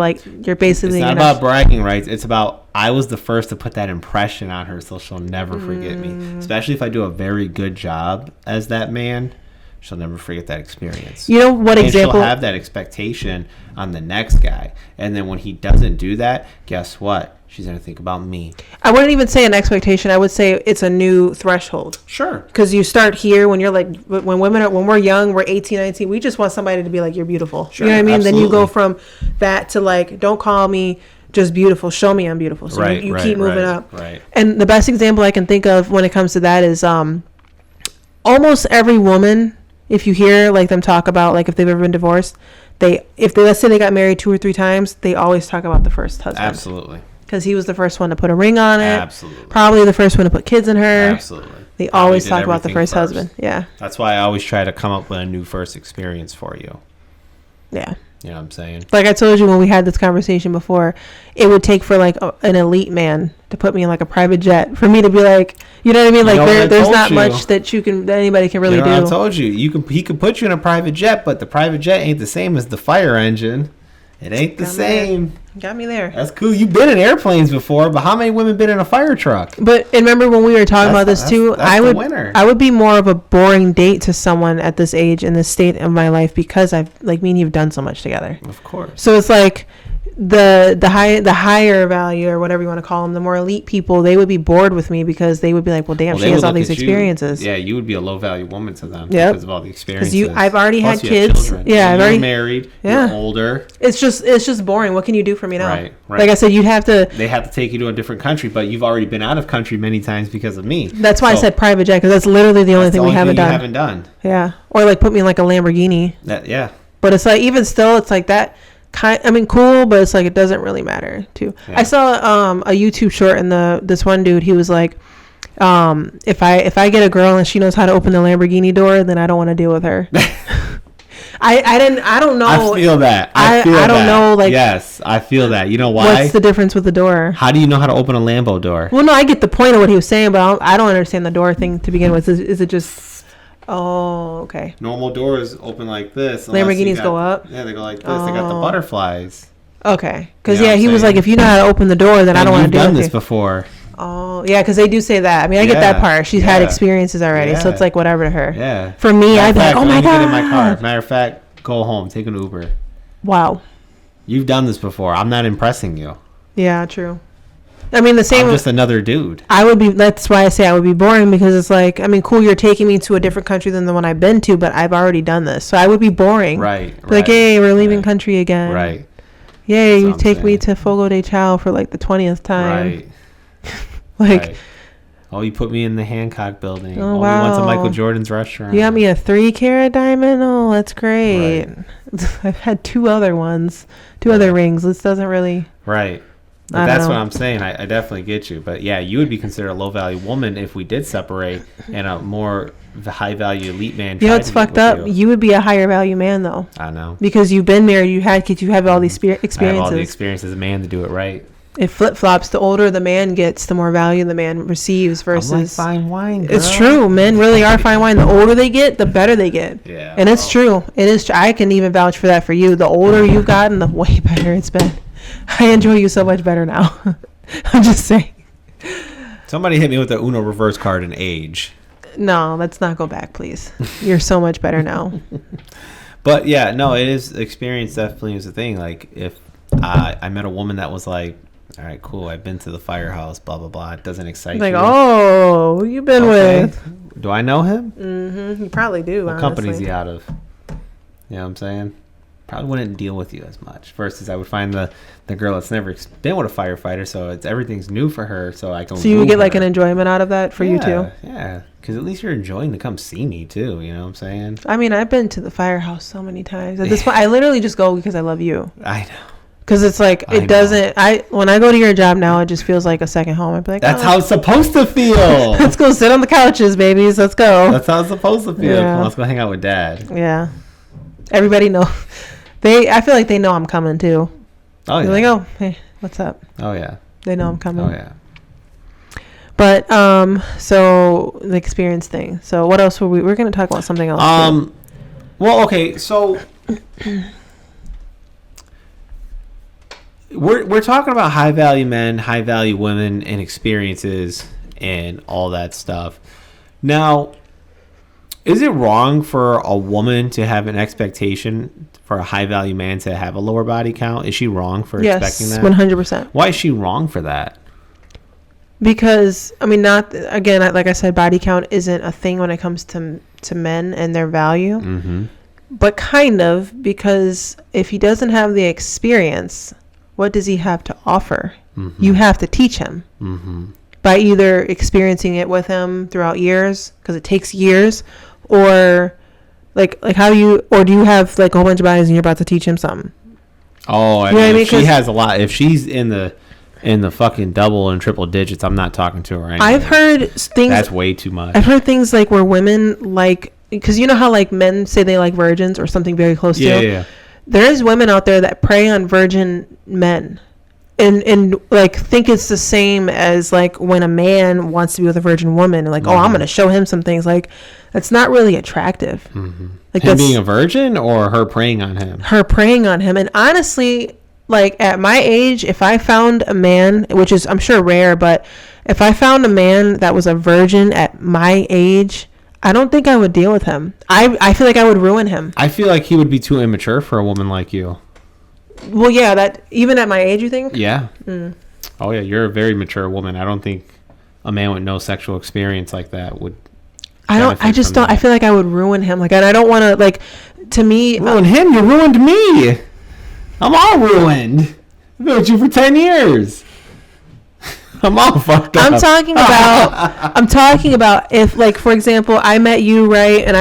basically. It's not about bragging rights. It's about, I was the first to put that impression on her, so she'll never forget me. Especially if I do a very good job as that man, she'll never forget that experience. You know what example? She'll have that expectation on the next guy, and then when he doesn't do that, guess what? She's gonna think about me. I wouldn't even say an expectation. I would say it's a new threshold. Sure. Because you start here when you're like, when we're young, we're 18, 19. We just want somebody to be like, you're beautiful. Sure, you know what I mean? Absolutely. Then you go from that to like, don't call me just beautiful. Show me I'm beautiful. So you keep moving up. Right. And the best example I can think of when it comes to that is almost every woman, if you hear like them talk about like if they've ever been divorced, let's say they got married 2 or 3 times, they always talk about the first husband. Absolutely. Because he was the first one to put a ring on it. Absolutely. Probably the first one to put kids in her. Absolutely. They always talk about the first husband. Yeah. That's why I always try to come up with a new first experience for you. Yeah. You know what I'm saying? Like I told you when we had this conversation before, it would take for like an elite man to put me in like a private jet for me to be like, you know what I mean? Like there's not much that anybody can really do. I told you, he could put you in a private jet, but the private jet ain't the same as the fire engine. It ain't the same. Got me there. That's cool. You've been in airplanes before, but how many women been in a fire truck? But remember when we were talking about this too, I would be more of a boring date to someone at this age in this state of my life because I've like me and you've done so much together. Of course. So it's like the higher value or whatever you want to call them, the more elite people, they would be bored with me because they would be like, well, damn, she has all these experiences. Yeah, you would be a low value woman to them because of all the experiences. Because I've already had kids. Yeah, I've already married. Yeah. You're older. It's just boring. What can you do for me now? Right. Like I said, they have to take you to a different country, but you've already been out of country many times because of me. That's why I said private jet, because that's literally the only thing we haven't done. Yeah, or like put me in like a Lamborghini. Yeah. But it's like even still, it's like that. Cool, but it's like it doesn't really matter too. Yeah. I saw a YouTube short and this one dude, he was like, If I get a girl and she knows how to open the Lamborghini door, then I don't want to deal with her. I don't know. I feel that. I don't know. Like, yes, I feel that. You know why? What's the difference with the door? How do you know how to open a Lambo door? Well, no, I get the point of what he was saying, but I don't understand the door thing to begin with. Is it just? Oh, okay. Normal doors open like this. Lamborghinis go up. Yeah, they go like this. They got the butterflies. Okay, because You know he was like, if you know how to open the door, then I don't want to do it. You've done this before. Oh, yeah, because they do say that. I mean, I get that part. She's had experiences already, so it's like whatever to her. Yeah. For me, I'd be like, oh my God. Get in my car. Matter of fact, go home. Take an Uber. Wow. You've done this before. I'm not impressing you. Yeah, true. I mean, the same. I'm just another dude. That's why I say I would be boring, because it's like, I mean, cool, you're taking me to a different country than the one I've been to, but I've already done this. So I would be boring. Right. Like, hey, we're leaving country again. Right. Yay, you take me to Fogo de Chao for like the 20th time. Right. Oh, you put me in the Hancock building. Oh, wow. We went to Michael Wow. Jordan's restaurant. You got me a 3-carat diamond? Oh, that's great. Right. I've had 2 other ones, 2 other rings. This doesn't really. Right. But that's what I'm saying. I definitely get you. But yeah, you would be considered a low-value woman if we did separate and a more high-value elite man. You know what's fucked up? You would be a higher-value man, though. I know. Because you've been married, you had kids, you have all these experiences. I have all the experience as a man to do it right. It flip-flops. The older the man gets, the more value the man receives versus... I'm like fine wine, girl. It's true. Men really are fine wine. The older they get, the better they get. Yeah. And it's true. It is. I can even vouch for that for you. The older you've gotten, the way better it's been. I enjoy you so much better now. I'm just saying. Somebody hit me with the Uno reverse card in age. No, let's not go back, please. You're so much better now. But yeah, no, it is experience definitely is a thing. Like if I met a woman that was like, all right, cool, I've been to the firehouse, blah blah blah. It doesn't excite like, you. Oh, who you been with? Do I know him? Mm-hmm. You probably do. What company is he out of? You know what I'm saying? Probably wouldn't deal with you as much. Versus I would find the girl that's never been with a firefighter, so everything's new for her. So I can. So you would get like an enjoyment out of that for you too. Yeah, because at least you're enjoying to come see me too. You know what I'm saying? I mean, I've been to the firehouse so many times. At this point, I literally just go because I love you. I know. Because it's like it doesn't. When I go to your job now, it just feels like a second home. I'd be like, that's how it's supposed to feel. Let's go sit on the couches, babies. Let's go. That's how it's supposed to feel. Yeah. Let's go hang out with Dad. Yeah. Everybody know. I feel like they know I'm coming too. Oh yeah. They're like, oh, hey, what's up? Oh yeah. They know I'm coming. Oh yeah. But so the experience thing. So what else we're going to talk about something else? Well, okay, so we're talking about high value men, high value women, and experiences and all that stuff. Now, is it wrong for a woman to have an expectation for a high value man to have a lower body count? Is she wrong for expecting that? Yes, 100%. Why is she wrong for that? Because I mean, not again, like I said, body count isn't a thing when it comes to men and their value. Mm-hmm. But kind of, because if he doesn't have the experience, what does he have to offer? Mm-hmm. You have to teach him. Mm-hmm. By either experiencing it with him throughout years, because it takes years, or like how do you, or do you have like a whole bunch of bodies and you're about to teach him something? Oh, I mean, if she has a lot, if she's in the fucking double and triple digits, I'm not talking to her anymore. I've heard things. That's way too much. I've heard things like where women like, because you know how like men say they like virgins or something very close to. Yeah. There is women out there that prey on virgin men. And like think it's the same as like when a man wants to be with a virgin woman, like, I'm going to show him some things. Like, that's not really attractive. Mm-hmm. Like him being a virgin or her preying on him? Her preying on him. And honestly, like at my age, if I found a man, which is I'm sure rare, but if I found a man that was a virgin at my age, I don't think I would deal with him. I feel like I would ruin him. I feel like he would be too immature for a woman like you. Well, yeah, that even at my age, you think? Yeah. Mm. Oh, yeah, you're a very mature woman. I don't think a man with no sexual experience like that would. I feel like I would ruin him. Like, and I don't want to, like, to me. Ruin him? You ruined me. I'm all ruined. I've been with you for 10 years. I'm all fucked up. I'm talking about if, like, for example, I met you, right? And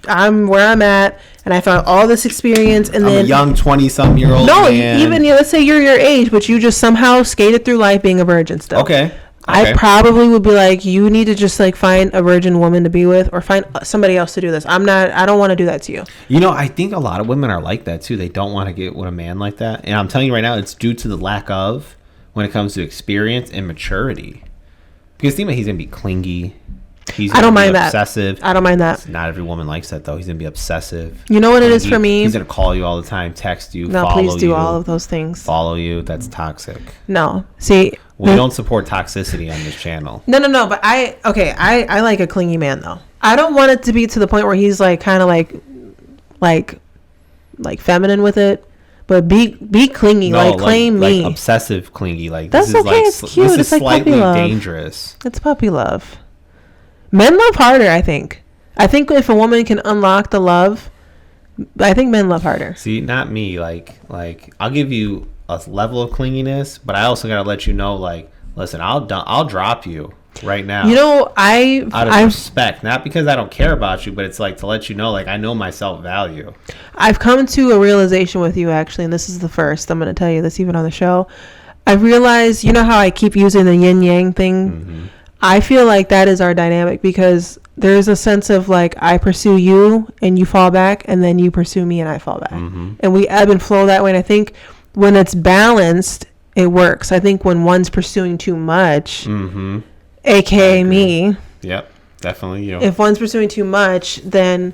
I'm where I'm at. And I found all this experience, and then a young 20-something-year-old man. Even let's say you're your age, but you just somehow skated through life being a virgin still. Okay. I probably would be like, you need to just like find a virgin woman to be with, or find somebody else to do this. I don't want to do that to you. You know, I think a lot of women are like that too. They don't want to get with a man like that. And I'm telling you right now, it's due to the lack of, when it comes to experience and maturity. Because think about, he's going to be clingy. I don't mind obsessive. I don't mind that. Not every woman likes that though. He's going to be obsessive. You know what it is for me? He's going to call you all the time, text you, no, follow you. please do all of those things. Follow you. That's toxic. No. See, we don't support toxicity on this channel. No. But I like a clingy man though. I don't want it to be to the point where he's like kind of like feminine with it, but be clingy, no, like claim me. Like obsessive clingy. Like that's this okay. is It's cute. This it's is like slightly puppy love. dangerous. It's puppy love. Men love harder, I think. I think if a woman can unlock the love, I think men love harder. See, not me. Like I'll give you a level of clinginess, but I also gotta let you know, like, listen, I'll drop you right now. You know, out of respect, not because I don't care about you, but it's like to let you know, like, I know my self-value. I've come to a realization with you, actually, and this is the first. I'm going to tell you this even on the show. I've realized, you know how I keep using the yin yang thing? Mm-hmm. I feel like that is our dynamic, because there's a sense of like, I pursue you and you fall back, and then you pursue me and I fall back. Mm-hmm. And we ebb and flow that way. And I think when it's balanced, it works. I think when one's pursuing too much, mm-hmm. aka me. Yep, definitely you. If one's pursuing too much, then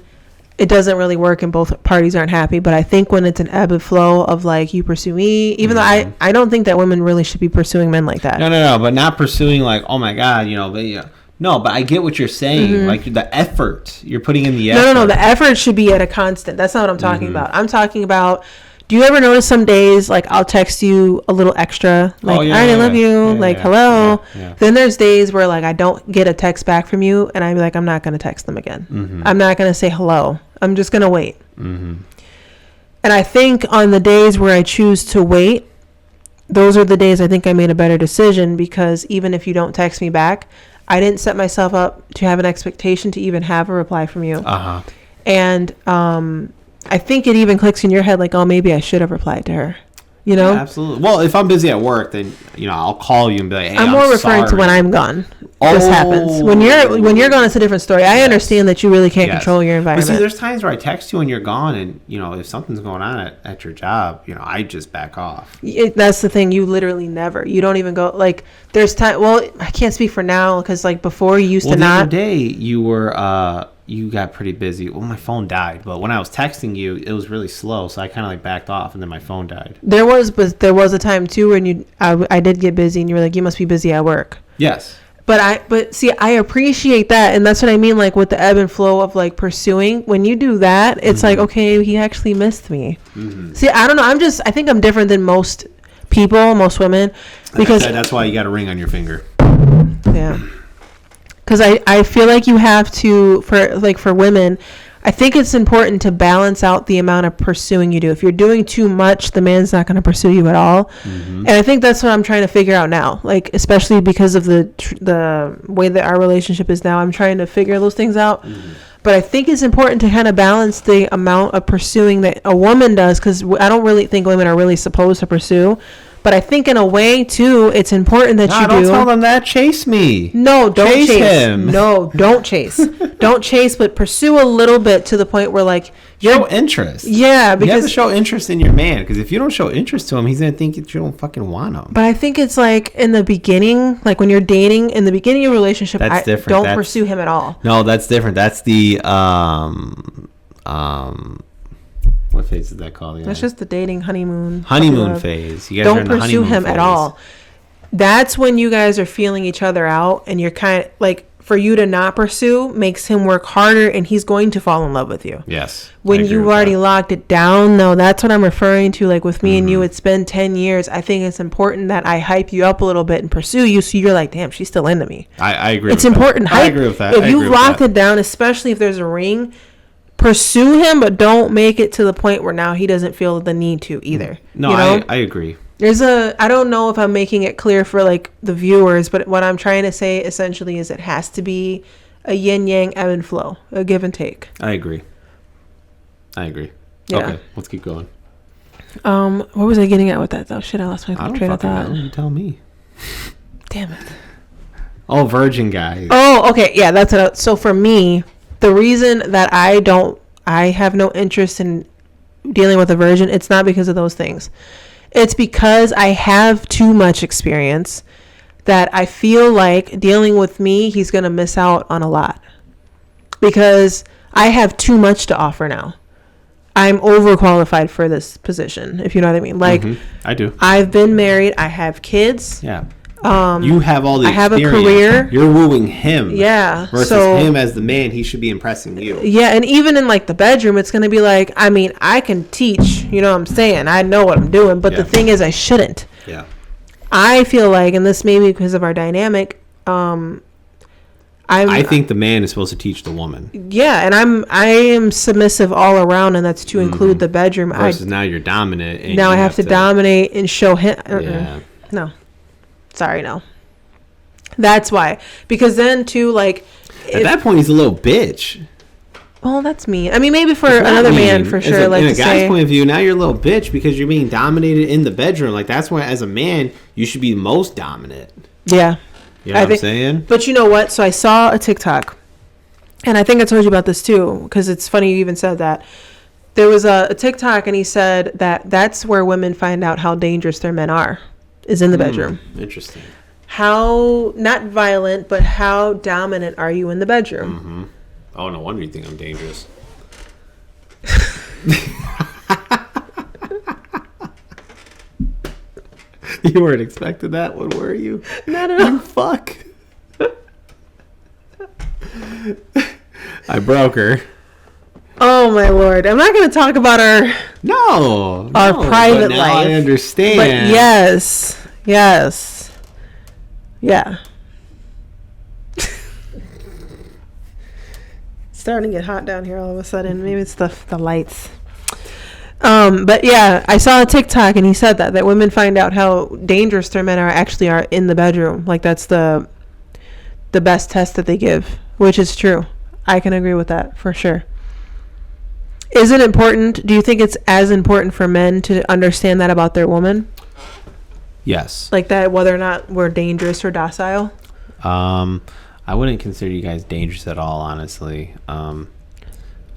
it doesn't really work and both parties aren't happy. But I think when it's an ebb and flow of like, you pursue me, even though I don't think that women really should be pursuing men like that. No, but not pursuing like, oh my God, you know, but yeah. No, but I get what you're saying. Mm-hmm. Like the effort you're putting in the effort. No. The effort should be at a constant. That's not what I'm talking about. I'm talking about, do you ever notice some days, like, I'll text you a little extra, like, all right, I love you, hello. Yeah. Then there's days where, like, I don't get a text back from you, and I'm like, I'm not going to text them again. Mm-hmm. I'm not going to say hello. I'm just going to wait. Mm-hmm. And I think on the days where I choose to wait, those are the days I think I made a better decision, because even if you don't text me back, I didn't set myself up to have an expectation to even have a reply from you. Uh-huh. And I think it even clicks in your head like, oh, maybe I should have replied to her. You know? Yeah, absolutely. Well, if I'm busy at work, then, you know, I'll call you and be like, hey, I'm more referring to when I'm gone. This happens. When you're gone, it's a different story. I understand that you really can't control your environment. But see, there's times where I text you when you're gone, and, you know, if something's going on at your job, you know, I just back off. That's the thing. You literally never. You don't even go, like, there's time. Well, I can't speak for now, because, like, before you used to not. The other day, you were, you got pretty busy. Well, my phone died, but when I was texting you, it was really slow, so I kind of like backed off, and then my phone died. There was a time too when I did get busy, and you were like, you must be busy at work. Yes. But see, I appreciate that, and that's what I mean, like with the ebb and flow of like pursuing. When you do that, it's like, okay, he actually missed me. Mm-hmm. See, I don't know. I think I'm different than most people, most women, because that's why you got a ring on your finger. Yeah. Because I feel like you have to, for women, I think it's important to balance out the amount of pursuing you do. If you're doing too much, the man's not going to pursue you at all. Mm-hmm. And I think that's what I'm trying to figure out now. Like, especially because of the way that our relationship is now, I'm trying to figure those things out. Mm-hmm. But I think it's important to kind of balance the amount of pursuing that a woman does, because I don't really think women are really supposed to pursue. But I think in a way, too, it's important that you do. Don't tell them that. Chase me. No, don't chase him. No, don't chase. Don't chase, but pursue a little bit to the point where, like, show interest. Yeah, because you have to show interest in your man, because if you don't show interest to him, he's going to think that you don't fucking want him. But I think it's like in the beginning, like when you're dating, in the beginning of a relationship, that's different. Don't pursue him at all. No, that's different. That's the what phase is that called? Yeah. That's just the dating honeymoon phase. You guys don't pursue him at all. That's when you guys are feeling each other out, and you're kind of like, for you to not pursue makes him work harder, and he's going to fall in love with you. Yes. When you've already locked it down, though, that's what I'm referring to. Like with me and you, it's been 10 years. I think it's important that I hype you up a little bit and pursue you, so you're like, damn, she's still into me. I agree. It's important. I agree with that. If you've locked it down, especially if there's a ring, pursue him, but don't make it to the point where now he doesn't feel the need to either. No, you know? I agree. I don't know if I'm making it clear for like the viewers, but what I'm trying to say essentially is it has to be a yin yang ebb and flow, a give and take. I agree. Yeah. Okay, let's keep going. What was I getting at with that though? Shit, I lost my train of thought. You tell me. Damn it. Oh, virgin guys. Oh, okay. Yeah, that's what. So for me, the reason that I have no interest in dealing with a virgin, it's not because of those things. It's because I have too much experience that I feel like dealing with me, he's going to miss out on a lot. Because I have too much to offer now. I'm overqualified for this position, if you know what I mean. Like, I do. I've been married. I have kids. Yeah. You have all the I have experience. a career. You're wooing him. Yeah. Versus him as the man, he should be impressing you. Yeah, and even in like the bedroom, it's going to be like, I mean, I can teach, you know what I'm saying? I know what I'm doing, but the thing is I shouldn't. Yeah. I feel like, and this may be because of our dynamic, I think the man is supposed to teach the woman. Yeah, and I am submissive all around, and that's to include the bedroom. Versus now you're dominant. And now I have to dominate and show him. Yeah. No. Sorry, no. That's why. Because then, too, like... At that point, he's a little bitch. Well, that's mean. I mean, maybe for another man, for sure. Like in a guy's point of view, now you're a little bitch because you're being dominated in the bedroom. Like, that's why, as a man, you should be most dominant. Yeah. You know what I'm saying? But you know what? So I saw a TikTok, and I think I told you about this too, because it's funny you even said that. There was a TikTok, and he said that that's where women find out how dangerous their men are, is in the bedroom. Interesting. How, not violent, but how dominant are you in the bedroom? Mm-hmm. Oh, no wonder you think I'm dangerous. You weren't expecting that one, were you? Not at all. You fuck. I broke her. Oh my lord! I'm not going to talk about our private but now life. I understand. But yes, yeah. It's starting to get hot down here all of a sudden. Maybe it's the lights. But yeah, I saw a TikTok and he said that women find out how dangerous their men are in the bedroom. Like that's the best test that they give, which is true. I can agree with that for sure. Is it important? Do you think it's as important for men to understand that about their woman? Yes. Like that, whether or not we're dangerous or docile? I wouldn't consider you guys dangerous at all, honestly.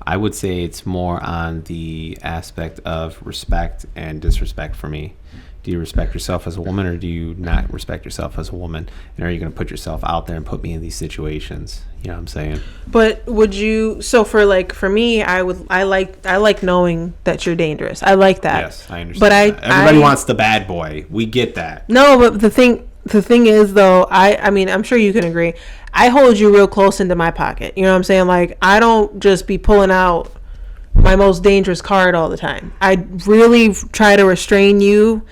I would say it's more on the aspect of respect and disrespect for me. Do you respect yourself as a woman, or do you not respect yourself as a woman? And are you going to put yourself out there and put me in these situations? You know what I'm saying? But would you? So for me, I like knowing that you're dangerous. I like that. Yes, I understand. But everybody wants the bad boy. We get that. No, but the thing is though, I mean, I'm sure you can agree. I hold you real close into my pocket. You know what I'm saying? Like I don't just be pulling out my most dangerous card all the time. I really try to restrain you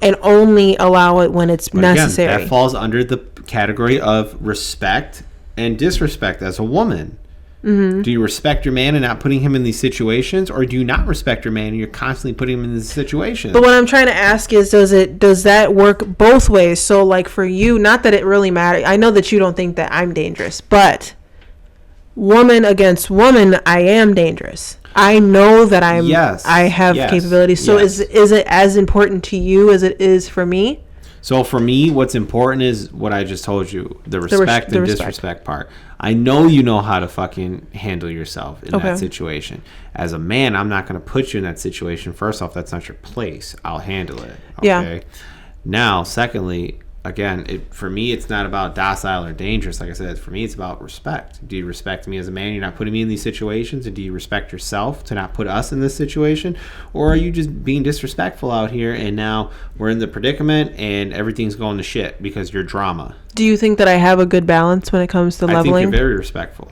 and only allow it when it's necessary. Again, that falls under the category of respect and disrespect as a woman. Mm-hmm. Do you respect your man and not putting him in these situations, or do you not respect your man and you're constantly putting him in these situations? But what I'm trying to ask is, does that work both ways? So like for you, not that it really matters. I know that you don't think that I'm dangerous, but woman against woman, I am dangerous. I know that I have capabilities. So is it as important to you as it is for me? So for me, what's important is what I just told you, the respect and disrespect part. I know you know how to fucking handle yourself in that situation. As a man, I'm not going to put you in that situation. First off, that's not your place. I'll handle it. Okay? Yeah. Now, secondly, again, for me, it's not about docile or dangerous. Like I said, for me, it's about respect. Do you respect me as a man? You're not putting me in these situations. And do you respect yourself to not put us in this situation? Or are you just being disrespectful out here and now we're in the predicament and everything's going to shit because you're drama? Do you think that I have a good balance when it comes to leveling? I think you're very respectful.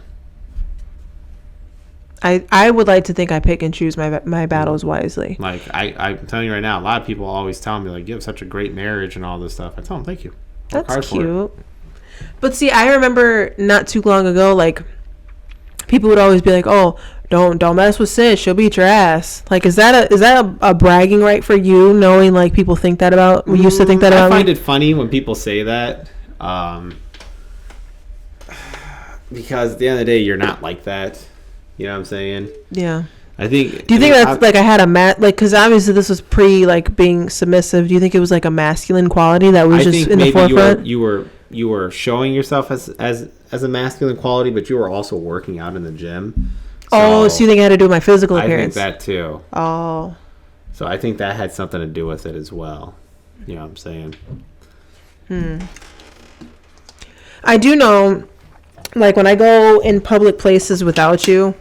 I would like to think I pick and choose my battles wisely. Like, I'm telling you right now, a lot of people always tell me, like, you have such a great marriage and all this stuff. I tell them, thank you. That's cute. But see, I remember not too long ago, like, people would always be like, oh, don't mess with sis. She'll beat your ass. Like, is that a bragging right for you, knowing, like, people think that about, we used to think that about me? I find it funny when people say that. Because at the end of the day, you're not like that. You know what I'm saying? Yeah. I think. Do you think that's like I had a because obviously this was pre like being submissive. Do you think it was like a masculine quality that was just in the forefront? You were you were showing yourself as a masculine quality, but you were also working out in the gym. So you think I had to do my physical appearance? I think that too. Oh. So I think that had something to do with it as well. You know what I'm saying? I do know, like, when I go in public places without you,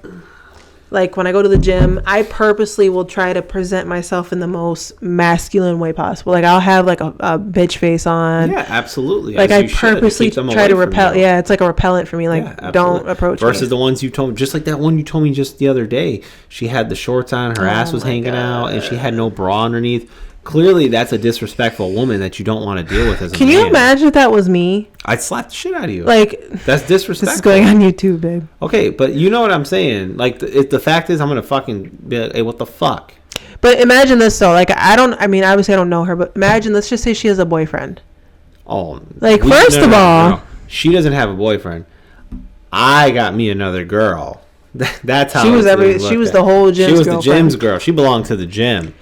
like when I go to the gym, I purposely will try to present myself in the most masculine way possible. Like I'll have like a bitch face on. Yeah, absolutely. Like I purposely try to repel. Yeah, it's like a repellent for me. Like don't approach me. Versus the ones you told me, just like that one you told me just the other day. She had the shorts on, her ass was hanging out, and she had no bra underneath. Clearly, that's a disrespectful woman that you don't want to deal with as a man. Can you imagine if that was me? I'd slap the shit out of you. Like, that's disrespectful. This is going on YouTube, babe. Okay, but you know what I'm saying. Like, the fact is, I'm going to fucking be like, hey, what the fuck? But imagine this, though. Like, obviously I don't know her, but imagine, let's just say she has a boyfriend. Oh. Like, first of all. No. She doesn't have a boyfriend. I got me another girl. That's how she was the whole gym's girlfriend. She was the gym's girl. She belonged to the gym.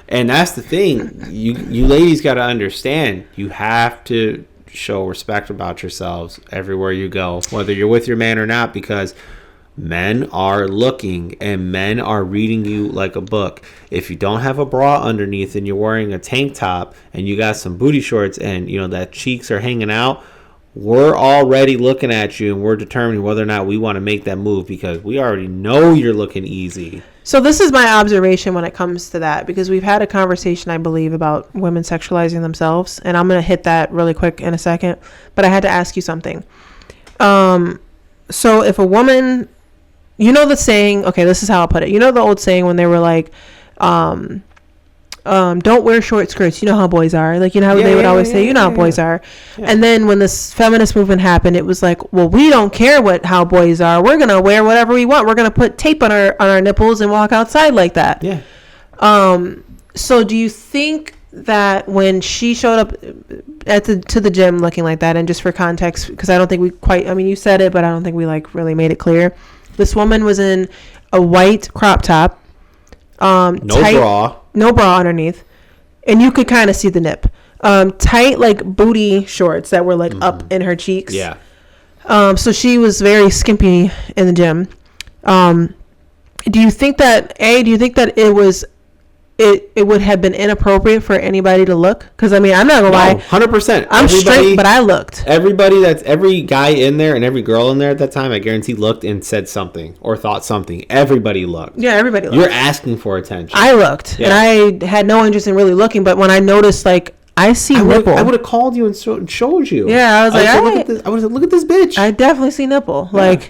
And that's the thing. You ladies got to understand. You have to show respect about yourselves everywhere you go, whether you're with your man or not, because men are looking and men are reading you like a book. If you don't have a bra underneath and you're wearing a tank top and you got some booty shorts and that cheeks are hanging out, we're already looking at you and we're determining whether or not we want to make that move because we already know you're looking easy. So this is my observation when it comes to that, because we've had a conversation, I believe, about women sexualizing themselves, and I'm going to hit that really quick in a second, but I had to ask you something. So if a woman, the saying, okay, this is how I'll put it. The old saying when they were like, don't wear short skirts. You know how boys are. Like, how they would always say, how boys are. Yeah. And then when this feminist movement happened, it was like, well, we don't care how boys are. We're going to wear whatever we want. We're going to put tape on our nipples and walk outside like that. Yeah. So do you think that when she showed up to the gym looking like that, and just for context, because I don't think we quite, you said it, but I don't think we really made it clear. This woman was in a white crop top. No bra underneath, and you could kind of see the nip. Tight booty shorts that were up in her cheeks. Yeah. So she was very skimpy in the gym. Do you think that it would have been inappropriate for anybody to look? Because I'm not gonna lie, 100%. I'm straight, but I looked. Every guy in there and every girl in there at that time, I guarantee, looked and said something or thought something. Everybody looked. Yeah, everybody looked. You're asking for attention. I looked, and I had no interest in really looking. But when I noticed, I see nipple, I would have called you and showed you. Yeah, I was like, look at this. I would have said, look at this bitch. I definitely see nipple. Yeah.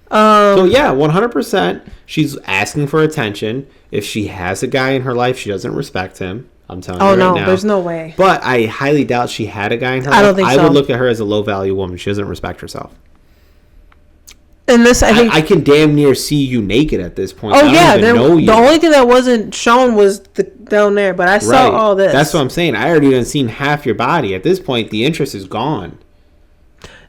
So yeah, 100%. She's asking for attention. If she has a guy in her life, she doesn't respect him. I'm telling you right now. Oh no, there's no way. But I highly doubt she had a guy in her life. I don't think so. I would look at her as a low value woman. She doesn't respect herself. And this, I can damn near see you naked at this point. Oh yeah, the only thing that wasn't shown was down there, but I saw all this. That's what I'm saying. I already done seen half your body. At this point, the interest is gone.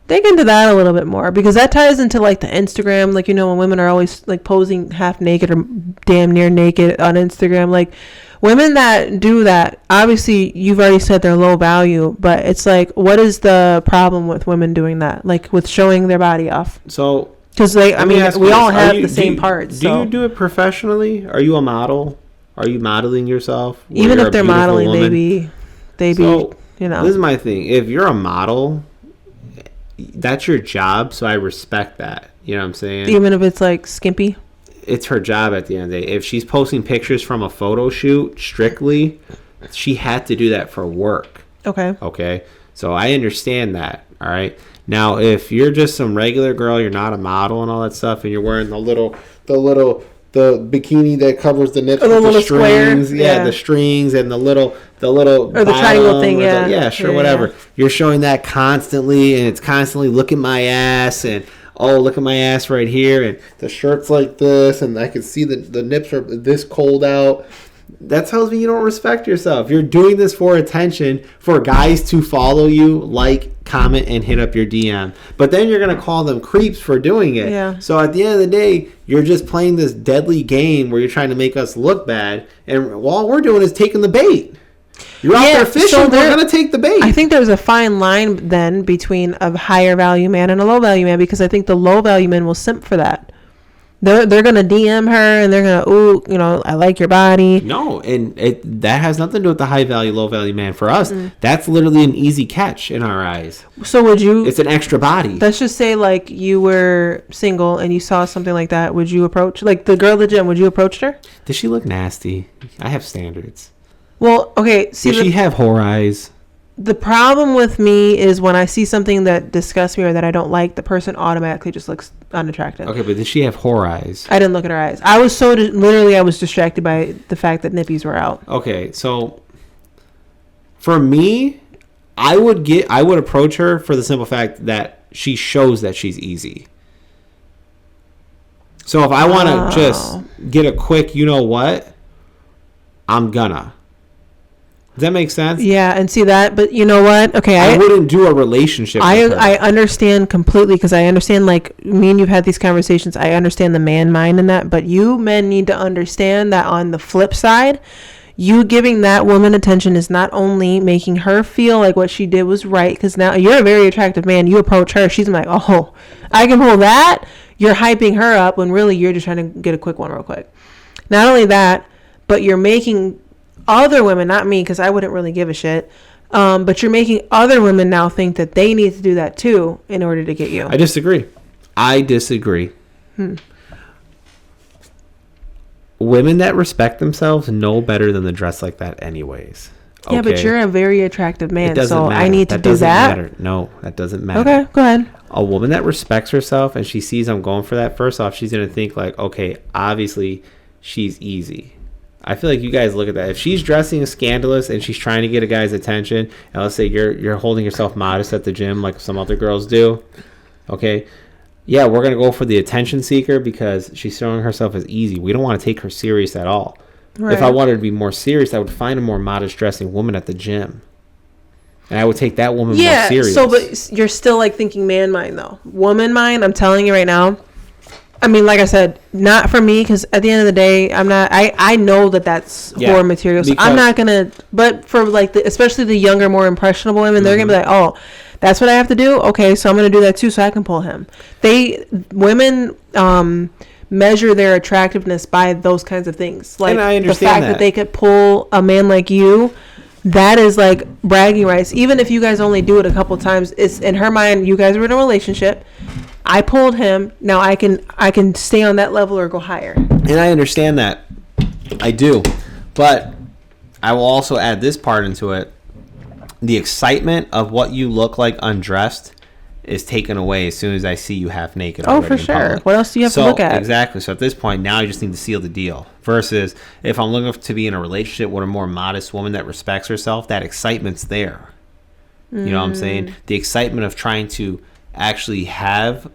Dig into that a little bit more, because that ties into the Instagram, when women are always posing half naked or damn near naked on Instagram. Women that do that, obviously you've already said they're low value, but it's what is the problem with women doing that, with showing their body off? So because we all have the same parts. Do you do it professionally? Are you a model? Are you modeling yourself? Even if they're modeling, they this is my thing. If you're a model, that's your job, so I respect that. You know what I'm saying? Even if it's skimpy? It's her job at the end of the day. If she's posting pictures from a photo shoot strictly, she had to do that for work. Okay. So I understand that. All right. Now, if you're just some regular girl, you're not a model and all that stuff, and you're wearing the bikini that covers the nips with the strings, the strings and the little or the triangle thing, whatever. You're showing that constantly, and it's constantly look at my ass and look at my ass right here, and the shirt's like this, and I can see the nips are this cold out. That tells me you don't respect yourself. You're doing this for attention, for guys to follow you, comment, and hit up your DM. But then you're going to call them creeps for doing it. Yeah. So at the end of the day, you're just playing this deadly game where you're trying to make us look bad. And all we're doing is taking the bait. You're out there fishing. so We're gonna take the bait. I think there's a fine line then between a higher value man and a low value man, because I think the low value man will simp for that. They're gonna DM her and they're gonna, ooh, you know, I like your body. No, and that has nothing to do with the high value, low value man. For us, that's literally an easy catch in our eyes. So would you? It's an extra body. Let's just say like you were single and you saw something like that. Would you approach, like the girl at the gym? Would you approach her? Does she look nasty? I have standards. Well, okay. See, Does she have whore eyes? The problem with me is when I see something that disgusts me or that I don't like, the person automatically just looks unattractive. Okay, but does she have whore eyes? I didn't look at her eyes. I was so literally I was distracted by the fact that nippies were out. Okay, so for me, I would approach her for the simple fact that she shows that she's easy. So if I want to just get a quick, you know what, I'm gonna. Does that make sense? Yeah, and see that, but you know what? Okay, I wouldn't do a relationship with her. I understand completely, because I understand, like, me and you've had these conversations. I understand the man mind in that, but you men need to understand that on the flip side, you giving that woman attention is not only making her feel like what she did was right, because now you're a very attractive man. You approach her, she's like, oh, I can pull that. You're hyping her up when really you're just trying to get a quick one real quick. Not only that, but you're making other women, not me, because I wouldn't really give a shit, but you're making other women now think that they need to do that too in order to get you. I disagree. Women that respect themselves know better than to dress like that anyways. Okay? Yeah, but you're a very attractive man, so matter. I need to do that. Matter. No, that doesn't matter. Okay, go ahead. A woman that respects herself and she sees I'm going for that, first off, she's going to think like, okay, obviously she's easy. I feel like you guys look at that. If she's dressing scandalous and she's trying to get a guy's attention, and let's say you're holding yourself modest at the gym like some other girls do, okay, yeah, we're going to go for the attention seeker because she's showing herself as easy. We don't want to take her serious at all. Right. If I wanted to be more serious, I would find a more modest dressing woman at the gym. And I would take that woman more serious. So, but you're still like thinking man mind though. Woman mind, I'm telling you right now. I mean, like I said, not for me, because at the end of the day, I'm not. I know that that's horror material, so I'm not gonna. But for like especially the younger, more impressionable women, they're gonna be like, oh, that's what I have to do. Okay, so I'm gonna do that too, so I can pull him. Women measure their attractiveness by those kinds of things, like the fact that they could pull a man like you. That is like bragging rights. Even if you guys only do it a couple times, it's in her mind. You guys were in a relationship. I pulled him. Now I can stay on that level or go higher. And I understand that. I do. But I will also add this part into it. The excitement of what you look like undressed is taken away as soon as I see you half naked. Oh, for sure. What else do you have to look at? Exactly. So at this point, now you just need to seal the deal. Versus if I'm looking to be in a relationship with a more modest woman that respects herself, that excitement's there. You know what I'm saying? The excitement of trying to actually have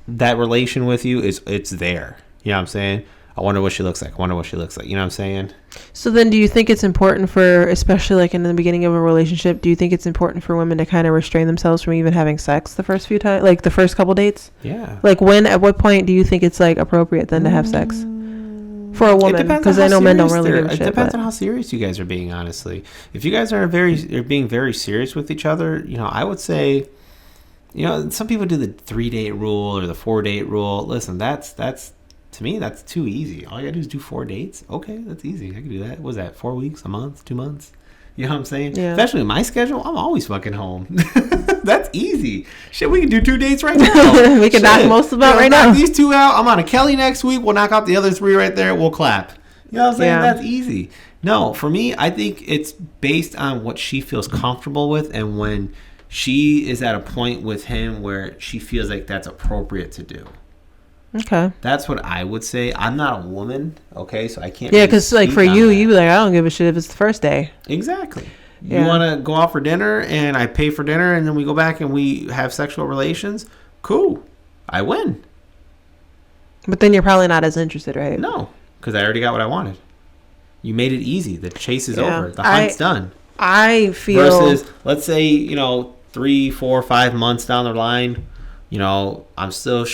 that relation with you it's there. You know what I'm saying? I wonder what she looks like. You know what I'm saying? So then do you think it's important for, especially like in the beginning of a relationship, do you think it's important for women to kind of restrain themselves from even having sex the first few times, like the first couple dates? Yeah. Like at what point do you think it's like appropriate then to have sex for a woman? Because I know men don't really give a shit. It depends on how serious you guys are being, honestly. If you guys are being very serious with each other, you know, I would say, you know, some people do the 3-date rule or the 4-date rule. Listen, that's to me, that's too easy. All you gotta do is do 4 dates. Okay, that's easy. I can do that. What was that, 4 weeks, a month, 2 months? You know what I'm saying? Yeah. Especially in my schedule, I'm always fucking home. That's easy. Shit, we can do 2 dates right now. We can knock most of them right now. Knock these 2 out. I'm on a Kelly next week. We'll knock out the other 3 right there. We'll clap. You know what I'm saying? Yeah. That's easy. No, for me, I think it's based on what she feels comfortable with and when she is at a point with him where she feels like that's appropriate to do. Okay. That's what I would say. I'm not a woman, okay, so I can't. Yeah, because like for you be like, I don't give a shit if it's the first day. Exactly. Yeah. You want to go out for dinner, and I pay for dinner, and then we go back and we have sexual relations. Cool, I win. But then you're probably not as interested, right? No, because I already got what I wanted. You made it easy. The chase is over. The hunt's done. I feel versus, let's say 3, 4, 5 months down the line. You know, I'm still,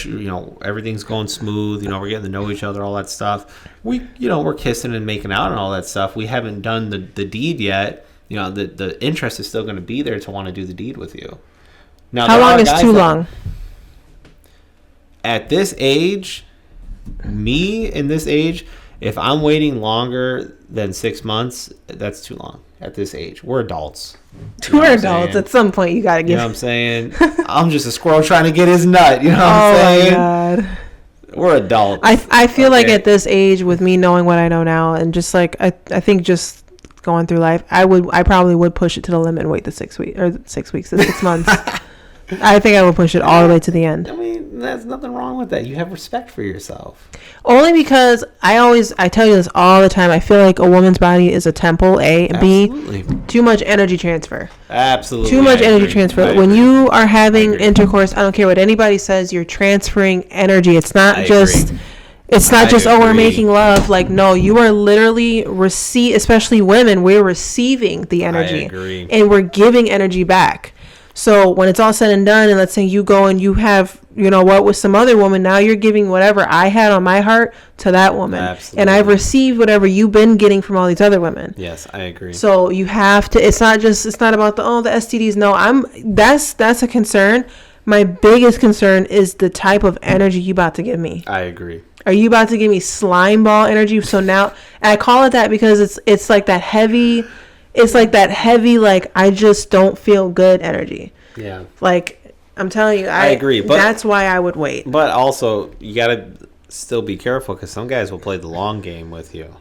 everything's going smooth. You know, we're getting to know each other, all that stuff. We're kissing and making out and all that stuff. We haven't done the deed yet. the interest is still going to be there to want to do the deed with you. Now, how long is too long? At this age, me in this age, if I'm waiting longer than 6 months, that's too long. At this age, we're adults. We're adults. At some point, you gotta give. You know what I'm saying? I'm just a squirrel trying to get his nut. You know what I'm saying? Oh my God. We're adults. I feel like at this age, with me knowing what I know now, and just like I think just going through life, I probably would push it to the limit and wait the 6 weeks or 6 weeks, the 6 months. I think I would push it all the way to the end. I mean, there's nothing wrong with that. You have respect for yourself. Only because I tell you this all the time. I feel like a woman's body is a temple, A. Absolutely. B, too much energy transfer. Absolutely. Too much energy transfer. When you are having intercourse, I don't care what anybody says, you're transferring energy. It's not just... It's not just, we're making love. Like, no, you are literally especially women, we're receiving the energy. I agree. And we're giving energy back. So when it's all said and done, and let's say you go and you have, with some other woman, now you're giving whatever I had on my heart to that woman. Absolutely. And I've received whatever you've been getting from all these other women. Yes, I agree. So you have to, it's not about the STDs. No, that's a concern. My biggest concern is the type of energy you about to give me. I agree. Are you about to give me slime ball energy? So now, and I call it that because it's like that heavy, like, I just don't feel good energy. Yeah. Like, I'm telling you, I agree. But that's why I would wait. But also, you got to still be careful because some guys will play the long game with you.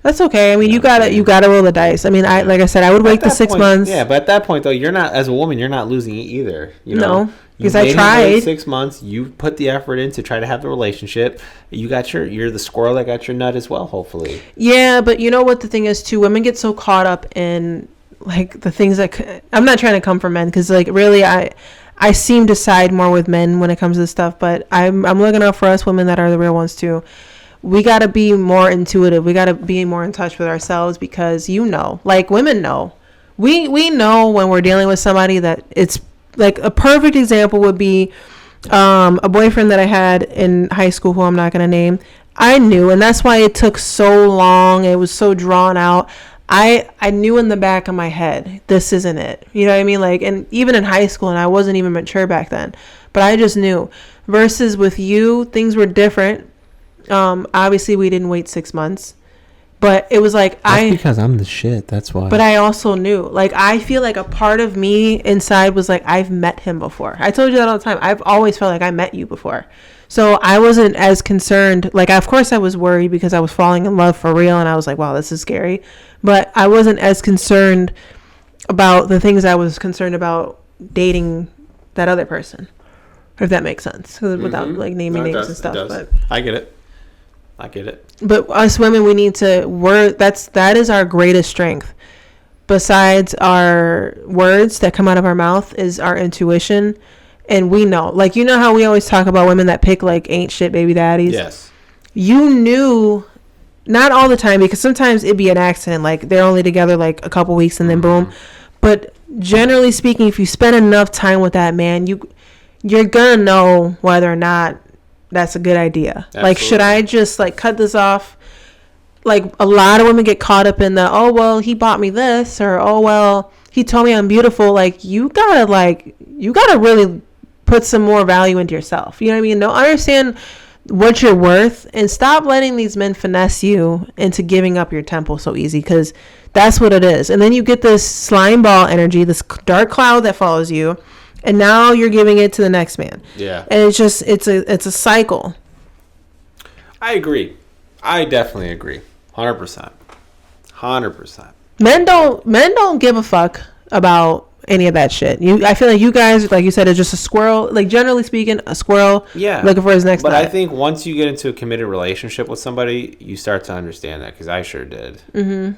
That's okay. I mean, you gotta roll the dice. I mean, like I said, I would wait the 6 months. Yeah, but at that point, though, you're not, as a woman, you're not losing it either. No. Because I tried 6 months. You put the effort in to try to have the relationship. You're the squirrel that got your nut as well. Hopefully. Yeah, but you know what the thing is too. Women get so caught up in like the things that I'm not trying to come for men because like really I seem to side more with men when it comes to this stuff. But I'm looking out for us women that are the real ones too. We gotta be more intuitive. We gotta be more in touch with ourselves because like women know. We know when we're dealing with somebody that it's. Like a perfect example would be a boyfriend that I had in high school who I'm not going to name. I knew, and that's why it took so long. It was so drawn out. I knew in the back of my head, this isn't it. You know what I mean? Like, and even in high school, and I wasn't even mature back then, but I just knew. Versus with you, things were different. Obviously, we didn't wait 6 months. But it was like that's because I'm the shit. That's why. But I also knew. Like, I feel like a part of me inside was like, I've met him before. I told you that all the time. I've always felt like I met you before. So I wasn't as concerned. Like, of course I was worried because I was falling in love for real. And I was like, wow, this is scary. But I wasn't as concerned about the things I was concerned about dating that other person. If that makes sense. Without like naming names and stuff. But I get it. But us women, we need to that is our greatest strength. Besides our words that come out of our mouth is our intuition. And we know, like, how we always talk about women that pick like ain't shit baby daddies. Yes. You knew, not all the time, because sometimes it'd be an accident. Like they're only together like a couple weeks and then boom. But generally speaking, if you spend enough time with that man, you're gonna know whether or not that's a good idea. Absolutely. Like, should I just like cut this off? Like, a lot of women get caught up in the, oh well, he bought me this, or oh well, he told me I'm beautiful. Like, you gotta really put some more value into yourself. You know what I mean? Don't understand what you're worth and stop letting these men finesse you into giving up your temple so easy, because that's what it is. And then you get this slime ball energy, this dark cloud that follows you. And now you're giving it to the next man. Yeah. And it's just, it's a cycle. I agree. I definitely agree. 100%. 100%. Men don't give a fuck about any of that shit. I feel like you guys, like you said, is just a squirrel. Like, generally speaking, a squirrel. Yeah. Looking for his next But nut. I think once you get into a committed relationship with somebody, you start to understand that, because I sure did. Mm-hmm.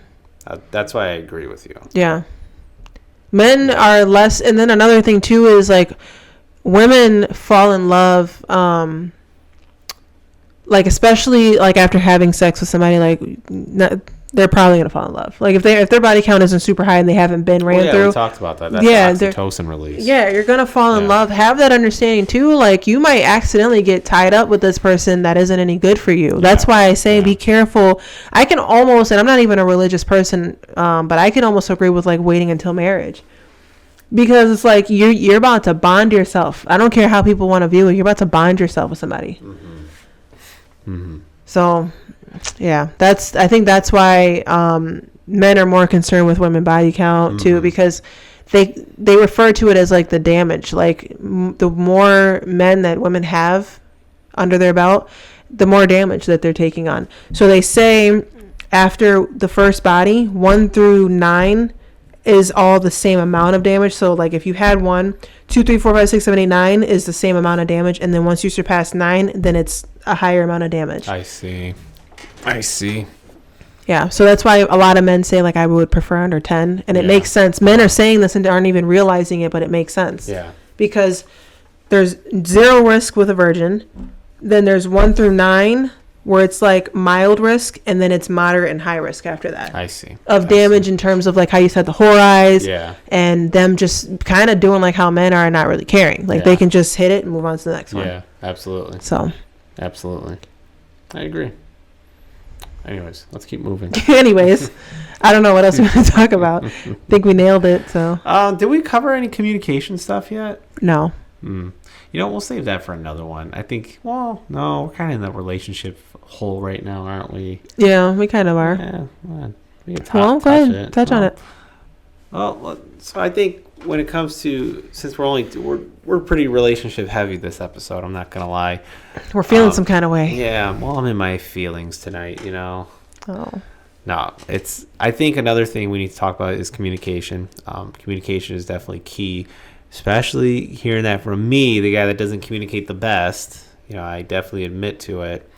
That's why I agree with you. Yeah. Men are less, and then another thing too is like women fall in love, like especially like after having sex with somebody, like they're probably gonna fall in love. Like if their body count isn't super high and they haven't been ran through. We talked about that. That's oxytocin release. Yeah, you're gonna fall in love. Have that understanding too. Like you might accidentally get tied up with this person that isn't any good for you. That's why I say be careful. I can almost, and I'm not even a religious person, but I can almost agree with like waiting until marriage. Because it's like you're about to bond yourself. I don't care how people want to view it. You're about to bond yourself with somebody. So, yeah, I think that's why men are more concerned with women body count too, because they refer to it as like the damage. Like the more men that women have under their belt, the more damage that they're taking on. So they say after the first body, 1 through 9 is all the same amount of damage. So like if you had 1, 2, 3, 4, 5, 6, 7, 8, 9 is the same amount of damage, and then once you surpass 9, then it's a higher amount of damage. I see. Yeah, so that's why a lot of men say like I would prefer under 10, and it makes sense. Men are saying this and aren't even realizing it, but it makes sense. Yeah. Because there's 0 risk with a virgin, then there's 1 through 9 where it's like mild risk, and then it's moderate and high risk after that. I see. Of damage in terms of like how you said the whore eyes, and them just kind of doing like how men are and not really caring. Like they can just hit it and move on to the next one. Yeah, absolutely. So. Absolutely. I agree. Anyways, let's keep moving. Anyways, I don't know what else we want to talk about. I think we nailed it. So. Did we cover any communication stuff yet? No. You know, we'll save that for another one. I think, well, no, we're kind of in the relationship hole right now, aren't we? Yeah, we kind of are. Yeah, we can go ahead. Touch on it. Well, so I think when it comes to, since we're pretty relationship heavy this episode, I'm not gonna lie. We're feeling some kind of way. Yeah, well, I'm in my feelings tonight, you know. Oh. No, I think another thing we need to talk about is communication. Communication is definitely key. Especially hearing that from me, the guy that doesn't communicate the best, you know, I definitely admit to it.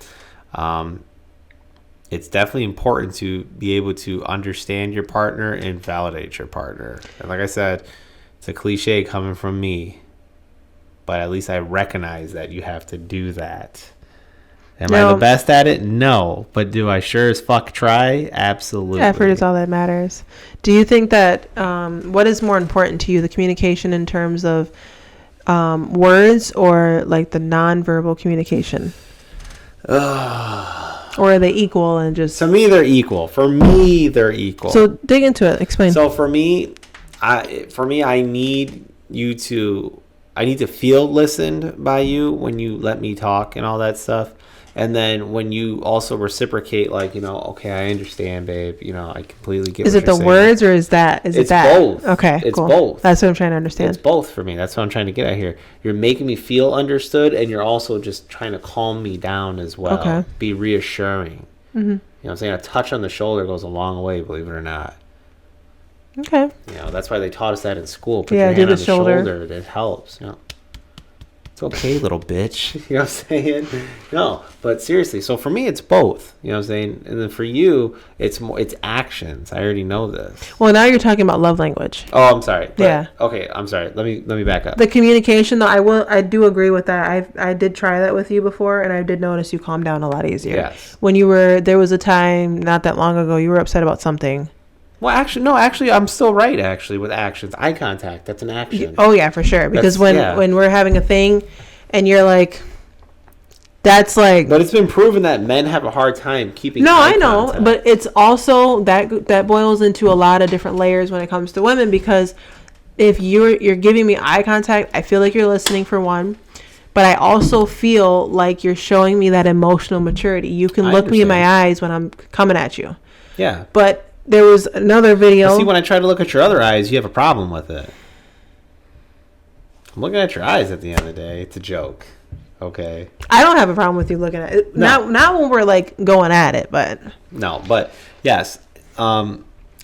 It's definitely important to be able to understand your partner and validate your partner. And like I said, it's a cliche coming from me, but at least I recognize that you have to do that. Am I the best at it? No. But do I sure as fuck try? Absolutely. Effort is all that matters. Do you think that, what is more important to you, the communication in terms of words or like the nonverbal communication? Or are they equal and just... To me, they're equal. For me, they're equal. So dig into it. Explain. So for me, I need to feel listened by you when you let me talk and all that stuff. And then when you also reciprocate, like, you know, okay, I understand, babe. You know, I completely get. Is it the words or is that? It's both. Okay, it's cool. both. That's what I'm trying to understand. It's both for me. That's what I'm trying to get at here. You're making me feel understood, and you're also just trying to calm me down as well. Okay. Be reassuring. You know what I'm saying? A touch on the shoulder goes a long way, believe it or not. Okay. You know, that's why they taught us that in school. Put your hand on the shoulder. It helps. You know. It's okay, little bitch. You know what I'm saying? No, but seriously. So for me, it's both. You know what I'm saying? And then for you, it's actions. I already know this. Well, now you're talking about love language. Oh, I'm sorry. Yeah. Okay, I'm sorry. Let me back up. The communication, though, I do agree with that. I did try that with you before, and I did notice you calmed down a lot easier. Yes. When there was a time not that long ago, you were upset about something. Well, actually, I'm still right, actually, with actions. Eye contact, that's an action. Oh, yeah, for sure. Because when we're having a thing and you're like, that's like... But it's been proven that men have a hard time keeping eye contact. But it's also, that boils into a lot of different layers when it comes to women, because if you're giving me eye contact, I feel like you're listening, for one. But I also feel like you're showing me that emotional maturity. You can look me in my eyes when I'm coming at you. Yeah. But... There was another video. See, when I try to look at your other eyes, you have a problem with it. I'm looking at your eyes at the end of the day. It's a joke. Okay. I don't have a problem with you looking at it. No. Not when we're like going at it, but. No, but yes. I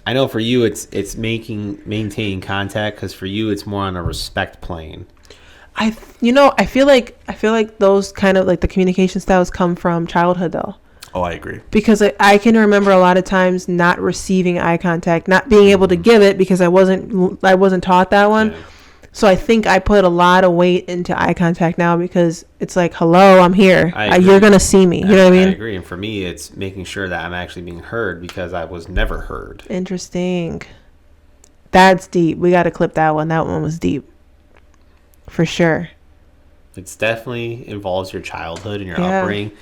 know for you it's maintaining contact, because for you it's more on a respect plane. I feel like those kind of like the communication styles come from childhood though. Oh, I agree. Because I can remember a lot of times not receiving eye contact, not being able to give it because I wasn't taught that one. Yeah. So I think I put a lot of weight into eye contact now because it's like, hello, I'm here. You're going to see me. You know what I mean? I agree. And for me, it's making sure that I'm actually being heard because I was never heard. Interesting. That's deep. We got to clip that one. That one was deep. For sure. It's definitely involves your childhood and your upbringing,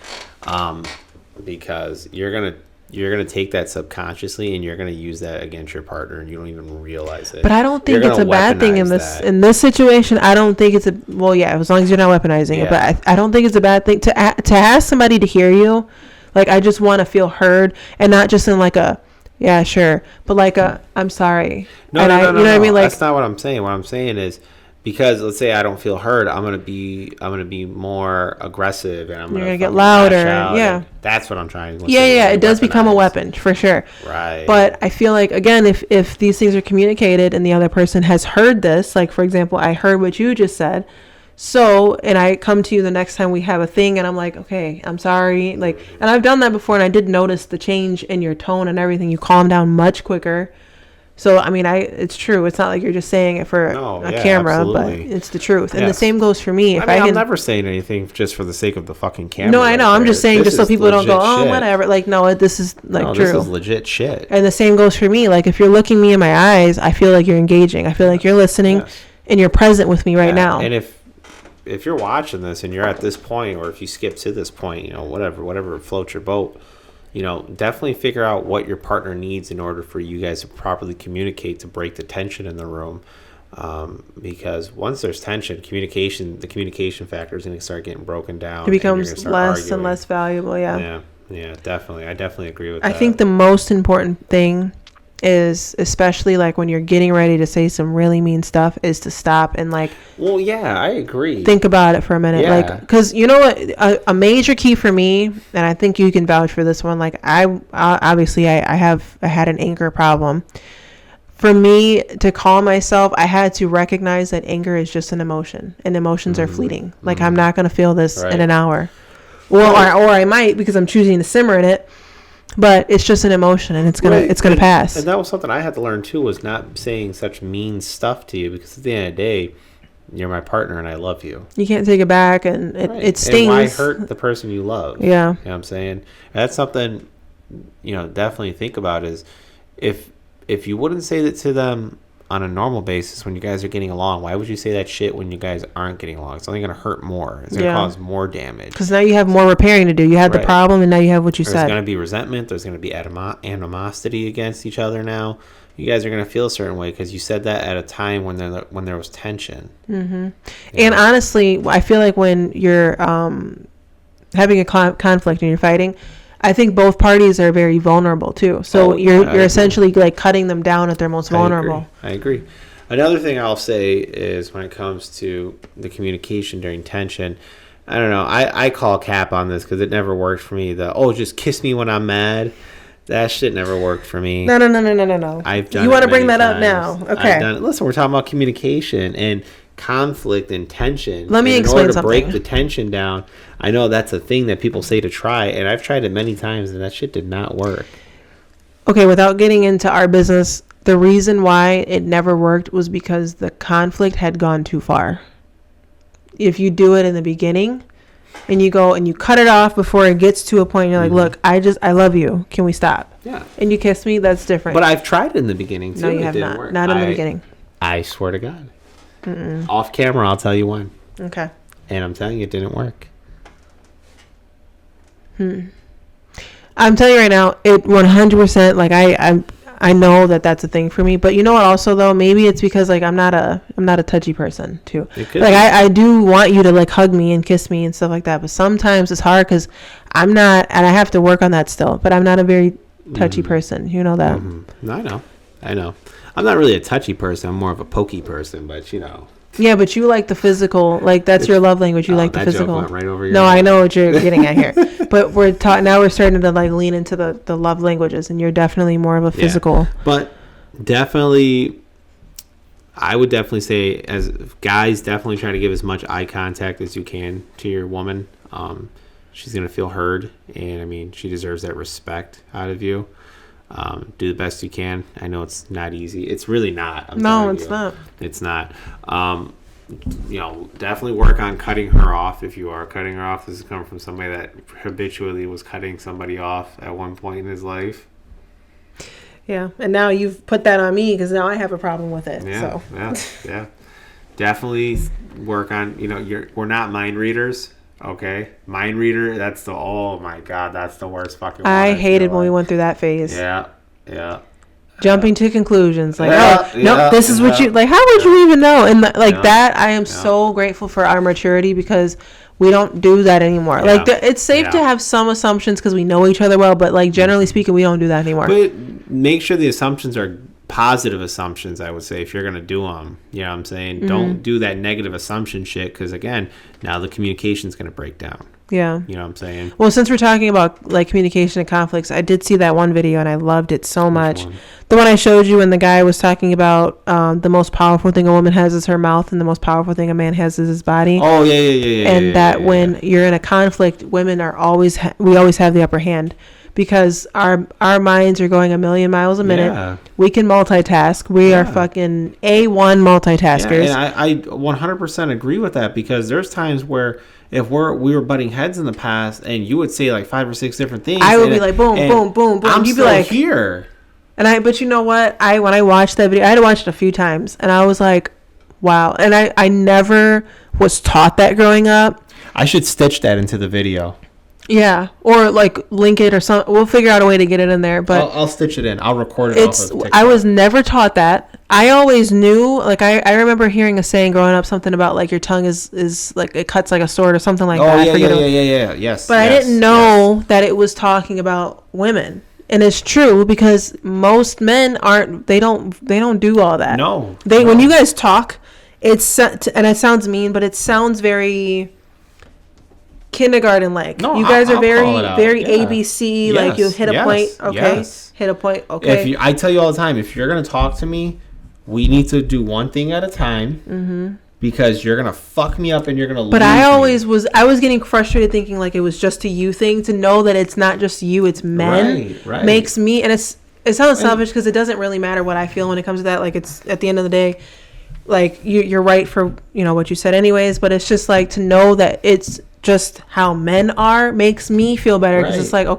because you're gonna take that subconsciously and you're gonna use that against your partner and you don't even realize it. But I don't think it's a bad thing in this situation. I don't think it's as long as you're not weaponizing it. But I don't think it's a bad thing to ask somebody to hear you. Like, I just want to feel heard, and not just in like a yeah, sure, but like a I'm sorry. No, you know what I mean? Like, that's not what I'm saying. What I'm saying is, because let's say I don't feel heard, I'm gonna be more aggressive, and you're gonna get louder. Yeah, that's what I'm trying to. Yeah. It does become a weapon for sure. Right. But I feel like, again, if these things are communicated and the other person has heard this, like for example, I heard what you just said. So, and I come to you the next time we have a thing, and I'm like, okay, I'm sorry. Like, and I've done that before, and I did notice the change in your tone and everything. You calm down much quicker. So, I mean, it's true. It's not like you're just saying it for a camera, absolutely. But it's the truth. And the same goes for me. I'm never saying anything just for the sake of the fucking camera. No, I know. I'm just saying just so people don't go, oh, whatever. Like, no, this is like true. This is legit shit. And the same goes for me. Like, if you're looking me in my eyes, I feel like you're engaging. I feel like you're listening and you're present with me right now. And if you're watching this and you're at this point, or if you skip to this point, whatever floats your boat, definitely figure out what your partner needs in order for you guys to properly communicate to break the tension in the room. Because once there's tension, the communication factor is going to start getting broken down. It becomes less and less valuable. Yeah, definitely. I definitely agree with that. I think the most important thing is, especially like when you're getting ready to say some really mean stuff, is to stop and like, well, yeah, I agree, think about it for a minute. Like, because you know what, a major key for me, and I think you can vouch for this one, like I had an anger problem. For me to calm myself, I had to recognize that anger is just an emotion, and emotions are fleeting. Like, I'm not going to feel this in an hour, or I might, because I'm choosing to simmer in it. But it's just an emotion, and it's gonna pass. And that was something I had to learn too, was not saying such mean stuff to you, because at the end of the day, you're my partner and I love you. You can't take it back, and it stings. And why hurt the person you love? Yeah. You know what I'm saying? And that's something, definitely think about, is if you wouldn't say that to them on a normal basis when you guys are getting along, why would you say that shit when you guys aren't getting along? It's only going to hurt more. It's going to cause more damage. Because now you have more repairing to do. You had the problem, and now you have what you said. There's going to be resentment. There's going to be animosity against each other now. You guys are going to feel a certain way because you said that at a time when there was tension. Mm-hmm. And honestly, I feel like when you're having a conflict and you're fighting, I think both parties are very vulnerable too. So you're essentially like cutting them down at their most vulnerable. I agree. Another thing I'll say is, when it comes to the communication during tension, I don't know. I call cap on this because it never worked for me. Just kiss me when I'm mad. That shit never worked for me. No. I've done. You want to bring that up now? Okay. Listen, we're talking about communication and conflict and tension. Let me explain something. In order to break the tension down, I know that's a thing that people say to try, and I've tried it many times, and that shit did not work. Okay, without getting into our business, the reason why it never worked was because the conflict had gone too far. If you do it in the beginning, and you go and you cut it off before it gets to a point, you're like, look, I love you. Can we stop? Yeah. And you kiss me, that's different. But I've tried it in the beginning, too. No, you have not. Work. Not in the beginning. I swear to God. Mm-mm. Off camera, I'll tell you when. Okay. And I'm telling you, it didn't work. I'm telling you right now, it 100%, like I know that that's a thing for me. But you know what? Also, though, maybe it's because like I'm not a touchy person too. Like I do want you to like hug me and kiss me and stuff like that. But sometimes it's hard because I'm not, and I have to work on that still. But I'm not a very touchy person. You know that. Mm-hmm. No, I know. I'm not really a touchy person. I'm more of a pokey person. But Yeah, but you like the physical. Like that's your love language. You like the physical. Joke went right over your head. I know what you're getting at here. But now we're starting to like lean into the love languages, and you're definitely more of a physical. Yeah. But definitely, I would definitely say, as guys, definitely try to give as much eye contact as you can to your woman. She's gonna feel heard, and I mean, she deserves that respect out of you. Do the best you can. I know it's not easy. It's really not. No, it's not. It's not. Definitely work on cutting her off if you are cutting her off. This is coming from somebody that habitually was cutting somebody off at one point in his life. Yeah, and now you've put that on me because now I have a problem with it. Yeah, so. yeah. Definitely work on. We're not mind readers. Okay, mind reader. That's oh my god, that's the worst fucking. I hated when we went through that phase. Yeah. Jumping to conclusions this is what you like. How would you even know? And that, I am so grateful for our maturity because we don't do that anymore. Yeah. Like it's safe to have some assumptions because we know each other well, but like generally speaking, we don't do that anymore. But make sure the assumptions are positive assumptions. I would say if you're gonna do them, you know what I'm saying. Mm-hmm. Don't do that negative assumption shit because again, now the communication's gonna break down. Yeah. You know what I'm saying? Well, since we're talking about like communication and conflicts, I did see that one video and I loved it so much. The one I showed you when the guy was talking about the most powerful thing a woman has is her mouth and the most powerful thing a man has is his body. Oh, yeah. And when you're in a conflict, women are we always have the upper hand because our minds are going a million miles a minute. Yeah. We can multitask. We are fucking A1 multitaskers. Yeah, and I 100% agree with that because there's times where if we were butting heads in the past and you would say like 5 or 6 different things, I would be like boom, boom, boom, boom. I'm You'd still be like here. But you know what? When I watched that video, I had to watch it a few times, and I was like, wow. And I never was taught that growing up. I should stitch that into the video. Yeah, or like link it or something. We'll figure out a way to get it in there. But I'll stitch it in. I'll record it. Off of TikTok. I was never taught that. I always knew. Like I remember hearing a saying growing up, something about like your tongue is like it cuts like a sword or something like that. Yeah. Yes. But I didn't know that it was talking about women. And it's true because most men they don't do all that. No. When you guys talk, and it sounds mean, but it sounds very kindergarten like. No, you guys are very ABC. Yes. Like you hit a point, okay? Yes. Hit a point, okay? I tell you all the time, if you're gonna talk to me, we need to do one thing at a time. Mm-hmm. Because you're gonna fuck me up and you're gonna lose. But I was getting frustrated thinking like it was just a you thing. To know that it's not just you, it's men. Right. Makes me, and it sounds selfish because it doesn't really matter what I feel when it comes to that. Like it's at the end of the day, like you're right for what you said anyways. But it's just like to know that it's just how men are makes me feel better because it's like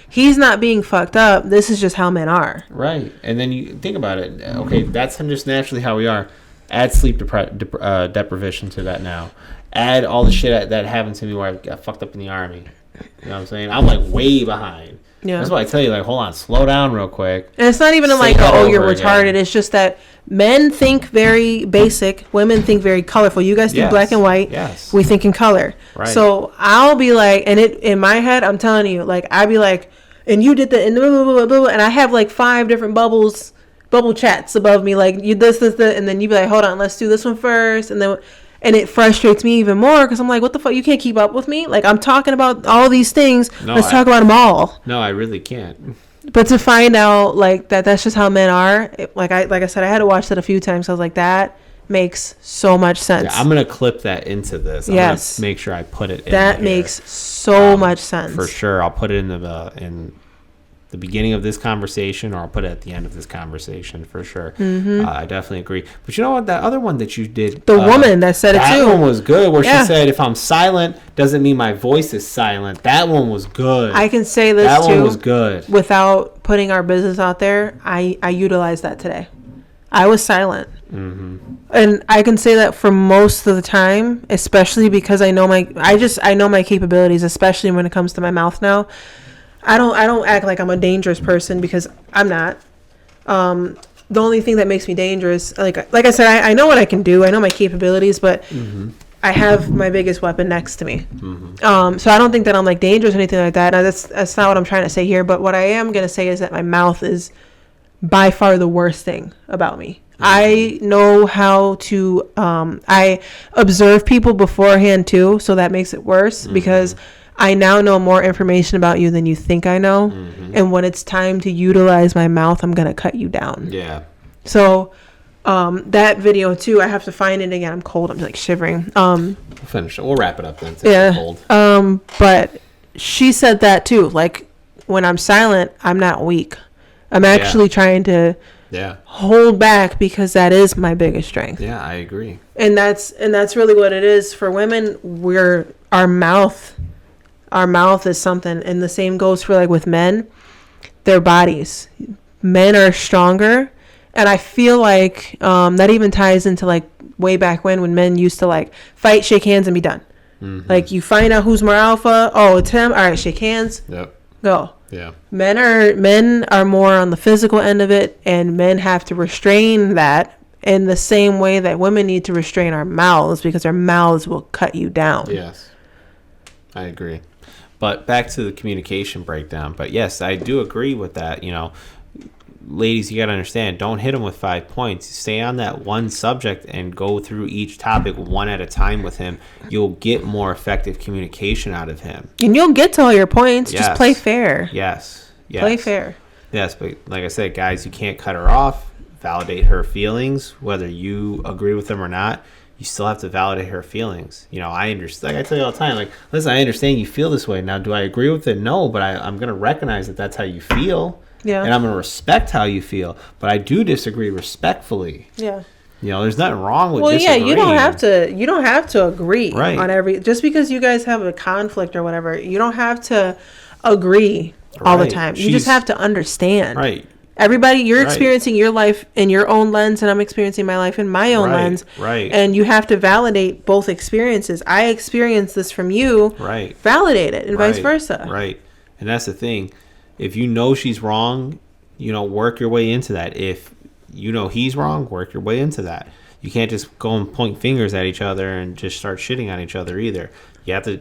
he's not being fucked up. This is just how men are. Right, and then you think about it. Okay, that's just naturally how we are. Add sleep deprivation to that now. Add all the shit that happened to me where I got fucked up in the army. You know what I'm saying? I'm like way behind. Yeah. That's why I tell you, like, hold on, slow down real quick. And it's not even like, you're retarded. Again. It's just that men think very basic. Women think very colorful. You guys think black and white. Yes. We think in color. Right. So I'll be like, and in my head, I'm telling you, like, I'd be like, and you did the, and blah, blah, blah, blah, and I have like 5 different bubble chats above me, like you this, and then you be like, hold on, let's do this one first, and it frustrates me even more because I'm like, what the fuck, you can't keep up with me? Like I'm talking about all these things. Let's talk about them all. No, I really can't. But to find out like that's just how men are. Like I said, I had to watch that a few times. So I was like, that makes so much sense. Yeah, I'm gonna clip that into this. I'm gonna make sure I put it in. That makes so much sense. For sure, I'll put it in the beginning of this conversation, or I'll put it at the end of this conversation for sure. Mm-hmm. I definitely agree. But you know what? That other one that you did, the woman that said it too. That one was good. Where she said, "If I'm silent, doesn't mean my voice is silent." That one was good. I can say this too. That one was good. Without putting our business out there, I utilized that today. I was silent, and I can say that for most of the time, especially because I know my capabilities, especially when it comes to my mouth now. I don't act like I'm a dangerous person because I'm not. The only thing that makes me dangerous, like I said, I know what I can do. I know my capabilities, but I have my biggest weapon next to me. So I don't think that I'm like dangerous or anything like that. Now, that's not what I'm trying to say here. But what I am going to say is that my mouth is by far the worst thing about me. I know how to, I observe people beforehand too. So that makes it worse because I now know more information about you than you think I know. And when it's time to utilize my mouth, I'm going to cut you down. Yeah. So that video too, I have to find it again. I'm cold. I'm like shivering. We'll finish it. We'll wrap it up then. Since cold. But she said that too. Like when I'm silent, I'm not weak. I'm actually trying to hold back because that is my biggest strength. Yeah, I agree. And that's really what it is for women. Our mouth is something, and the same goes for like with men, their bodies. Men are stronger, and I feel like that even ties into like way back when men used to like fight, shake hands, and be done. Mm-hmm. Like you find out who's more alpha. Oh, it's him. All right, shake hands. Yep. Go. Yeah. Men are more on the physical end of it, and men have to restrain that in the same way that women need to restrain our mouths, because our mouths will cut you down. Yes. I agree. But back to the communication breakdown. But yes, I do agree with that. You know, ladies, you got to understand, don't hit him with 5 points. Stay on that one subject and go through each topic one at a time with him. You'll get more effective communication out of him. And you'll get to all your points. Yes. Just play fair. Yes. Play fair. Yes, but like I said, guys, you can't cut her off. Validate her feelings, whether you agree with them or not. You still have to validate her feelings. You know, I understand. Like I tell you all the time, like, listen, I understand you feel this way. Now, do I agree with it? No, but I'm going to recognize that that's how you feel. Yeah. And I'm going to respect how you feel. But I do disagree respectfully. Yeah. You know, there's nothing wrong with disagreeing. You don't have to agree on every, just because you guys have a conflict or whatever, you don't have to agree all the time. You just have to understand. Right. Everybody, you're experiencing your life in your own lens, and I'm experiencing my life in my own lens. Right. And you have to validate both experiences. I experienced this from you. Right. Validate it, and vice versa. Right. And that's the thing. If you know she's wrong, you know, work your way into that. If you know he's wrong, work your way into that. You can't just go and point fingers at each other and just start shitting on each other either. You have to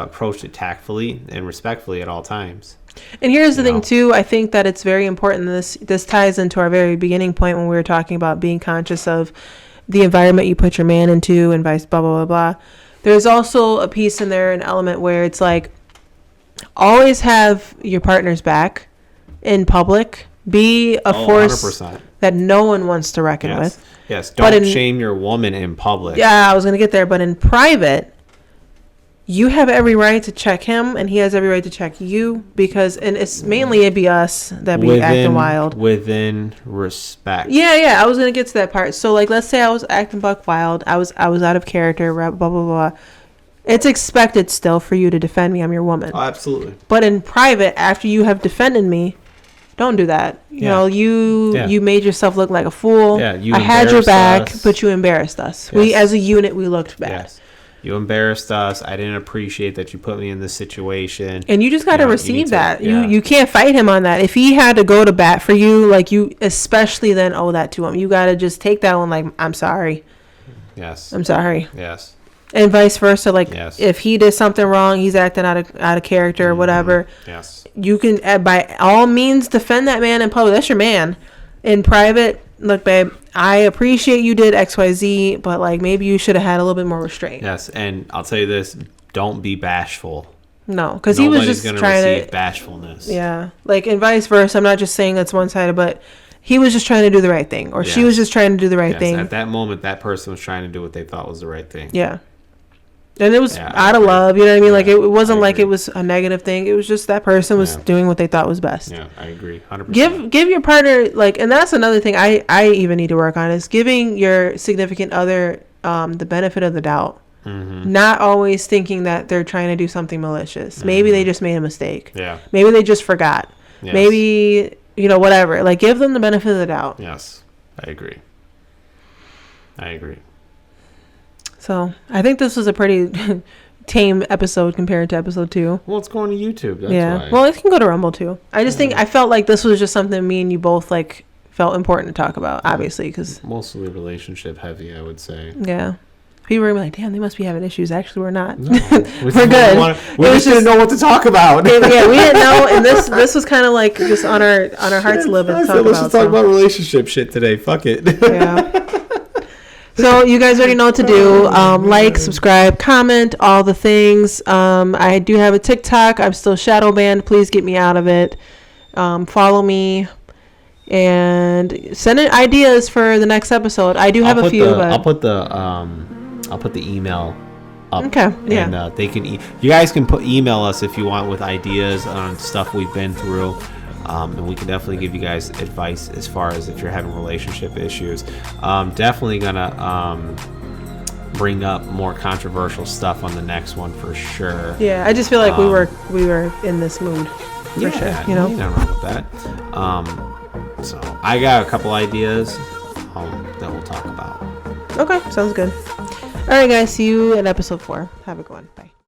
approach it tactfully and respectfully at all times. And here's the thing too, I think that it's very important. This ties into our very beginning point when we were talking about being conscious of the environment you put your man into and vice blah blah blah blah. There's also a piece in there, an element where it's like, always have your partner's back in public. Be a force 100%. That no one wants to reckon with. Yes, don't shame your woman in public. Yeah, I was gonna get there, but in private, you have every right to check him, and he has every right to check you, because, and it's mainly it'd be us that be acting wild. Within respect. Yeah, I was gonna get to that part. So, like, let's say I was acting buck wild, I was out of character, blah blah blah. It's expected still for you to defend me. I'm your woman. Oh, absolutely. But in private, after you have defended me, don't do that. You know, you made yourself look like a fool. Yeah, I had your back, but you embarrassed us. Yes. We, as a unit, we looked bad. Yes. You embarrassed us. I didn't appreciate that you put me in this situation. And you just got to receive that. You can't fight him on that. If he had to go to bat for you, like, you especially then owe that to him. You got to just take that one like, I'm sorry. Yes. I'm sorry. Yes. And vice versa. Like, if he did something wrong, he's acting out of character or whatever. Yes. You can, by all means, defend that man in public. That's your man. In private, look, babe, I appreciate you did XYZ, but, like, maybe you should have had a little bit more restraint. Yes, and I'll tell you this, don't be bashful. No, because he was just trying to receive bashfulness. Yeah, like, and vice versa. I'm not just saying that's one-sided, but he was just trying to do the right thing, or she was just trying to do the right thing. At that moment, that person was trying to do what they thought was the right thing. Yeah. And it was out of love, you know what I mean? Like, it wasn't like it was a negative thing. It was just that person was doing what they thought was best. Yeah, I agree, 100%. Give your partner, like, and that's another thing I even need to work on, is giving your significant other the benefit of the doubt. Mm-hmm. Not always thinking that they're trying to do something malicious. Mm-hmm. Maybe they just made a mistake. Yeah. Maybe they just forgot. Yes. Maybe, whatever. Like, give them the benefit of the doubt. Yes, I agree. So, I think this was a pretty tame episode compared to episode 2. Well, it's going to YouTube. That's why. Well, it can go to Rumble too. I just think I felt like this was just something me and you both, like, felt important to talk about, obviously, because mostly relationship heavy, I would say. Yeah. People were like, damn, they must be having issues. Actually, we're not. No, we're good. We just didn't know what to talk about. We didn't know, and this was kind of like just on our hearts a little bit to talk about. Let's just talk about relationship shit today. Fuck it. Yeah. So you guys already know what to do. Like, subscribe, comment, all the things. I do have a TikTok. I'm still shadow banned. Please get me out of it. Follow me. And send in ideas for the next episode. I do have a few. I'll put the email up. Okay, yeah. And they can. You guys can email us if you want with ideas on stuff we've been through. And we can definitely give you guys advice as far as if you're having relationship issues. Definitely gonna bring up more controversial stuff on the next one for sure. Yeah, I just feel like we were in this mood. For sure, you know, nothing wrong with that. So I got a couple ideas that we'll talk about. Okay, sounds good. All right, guys. See you in episode 4. Have a good one. Bye.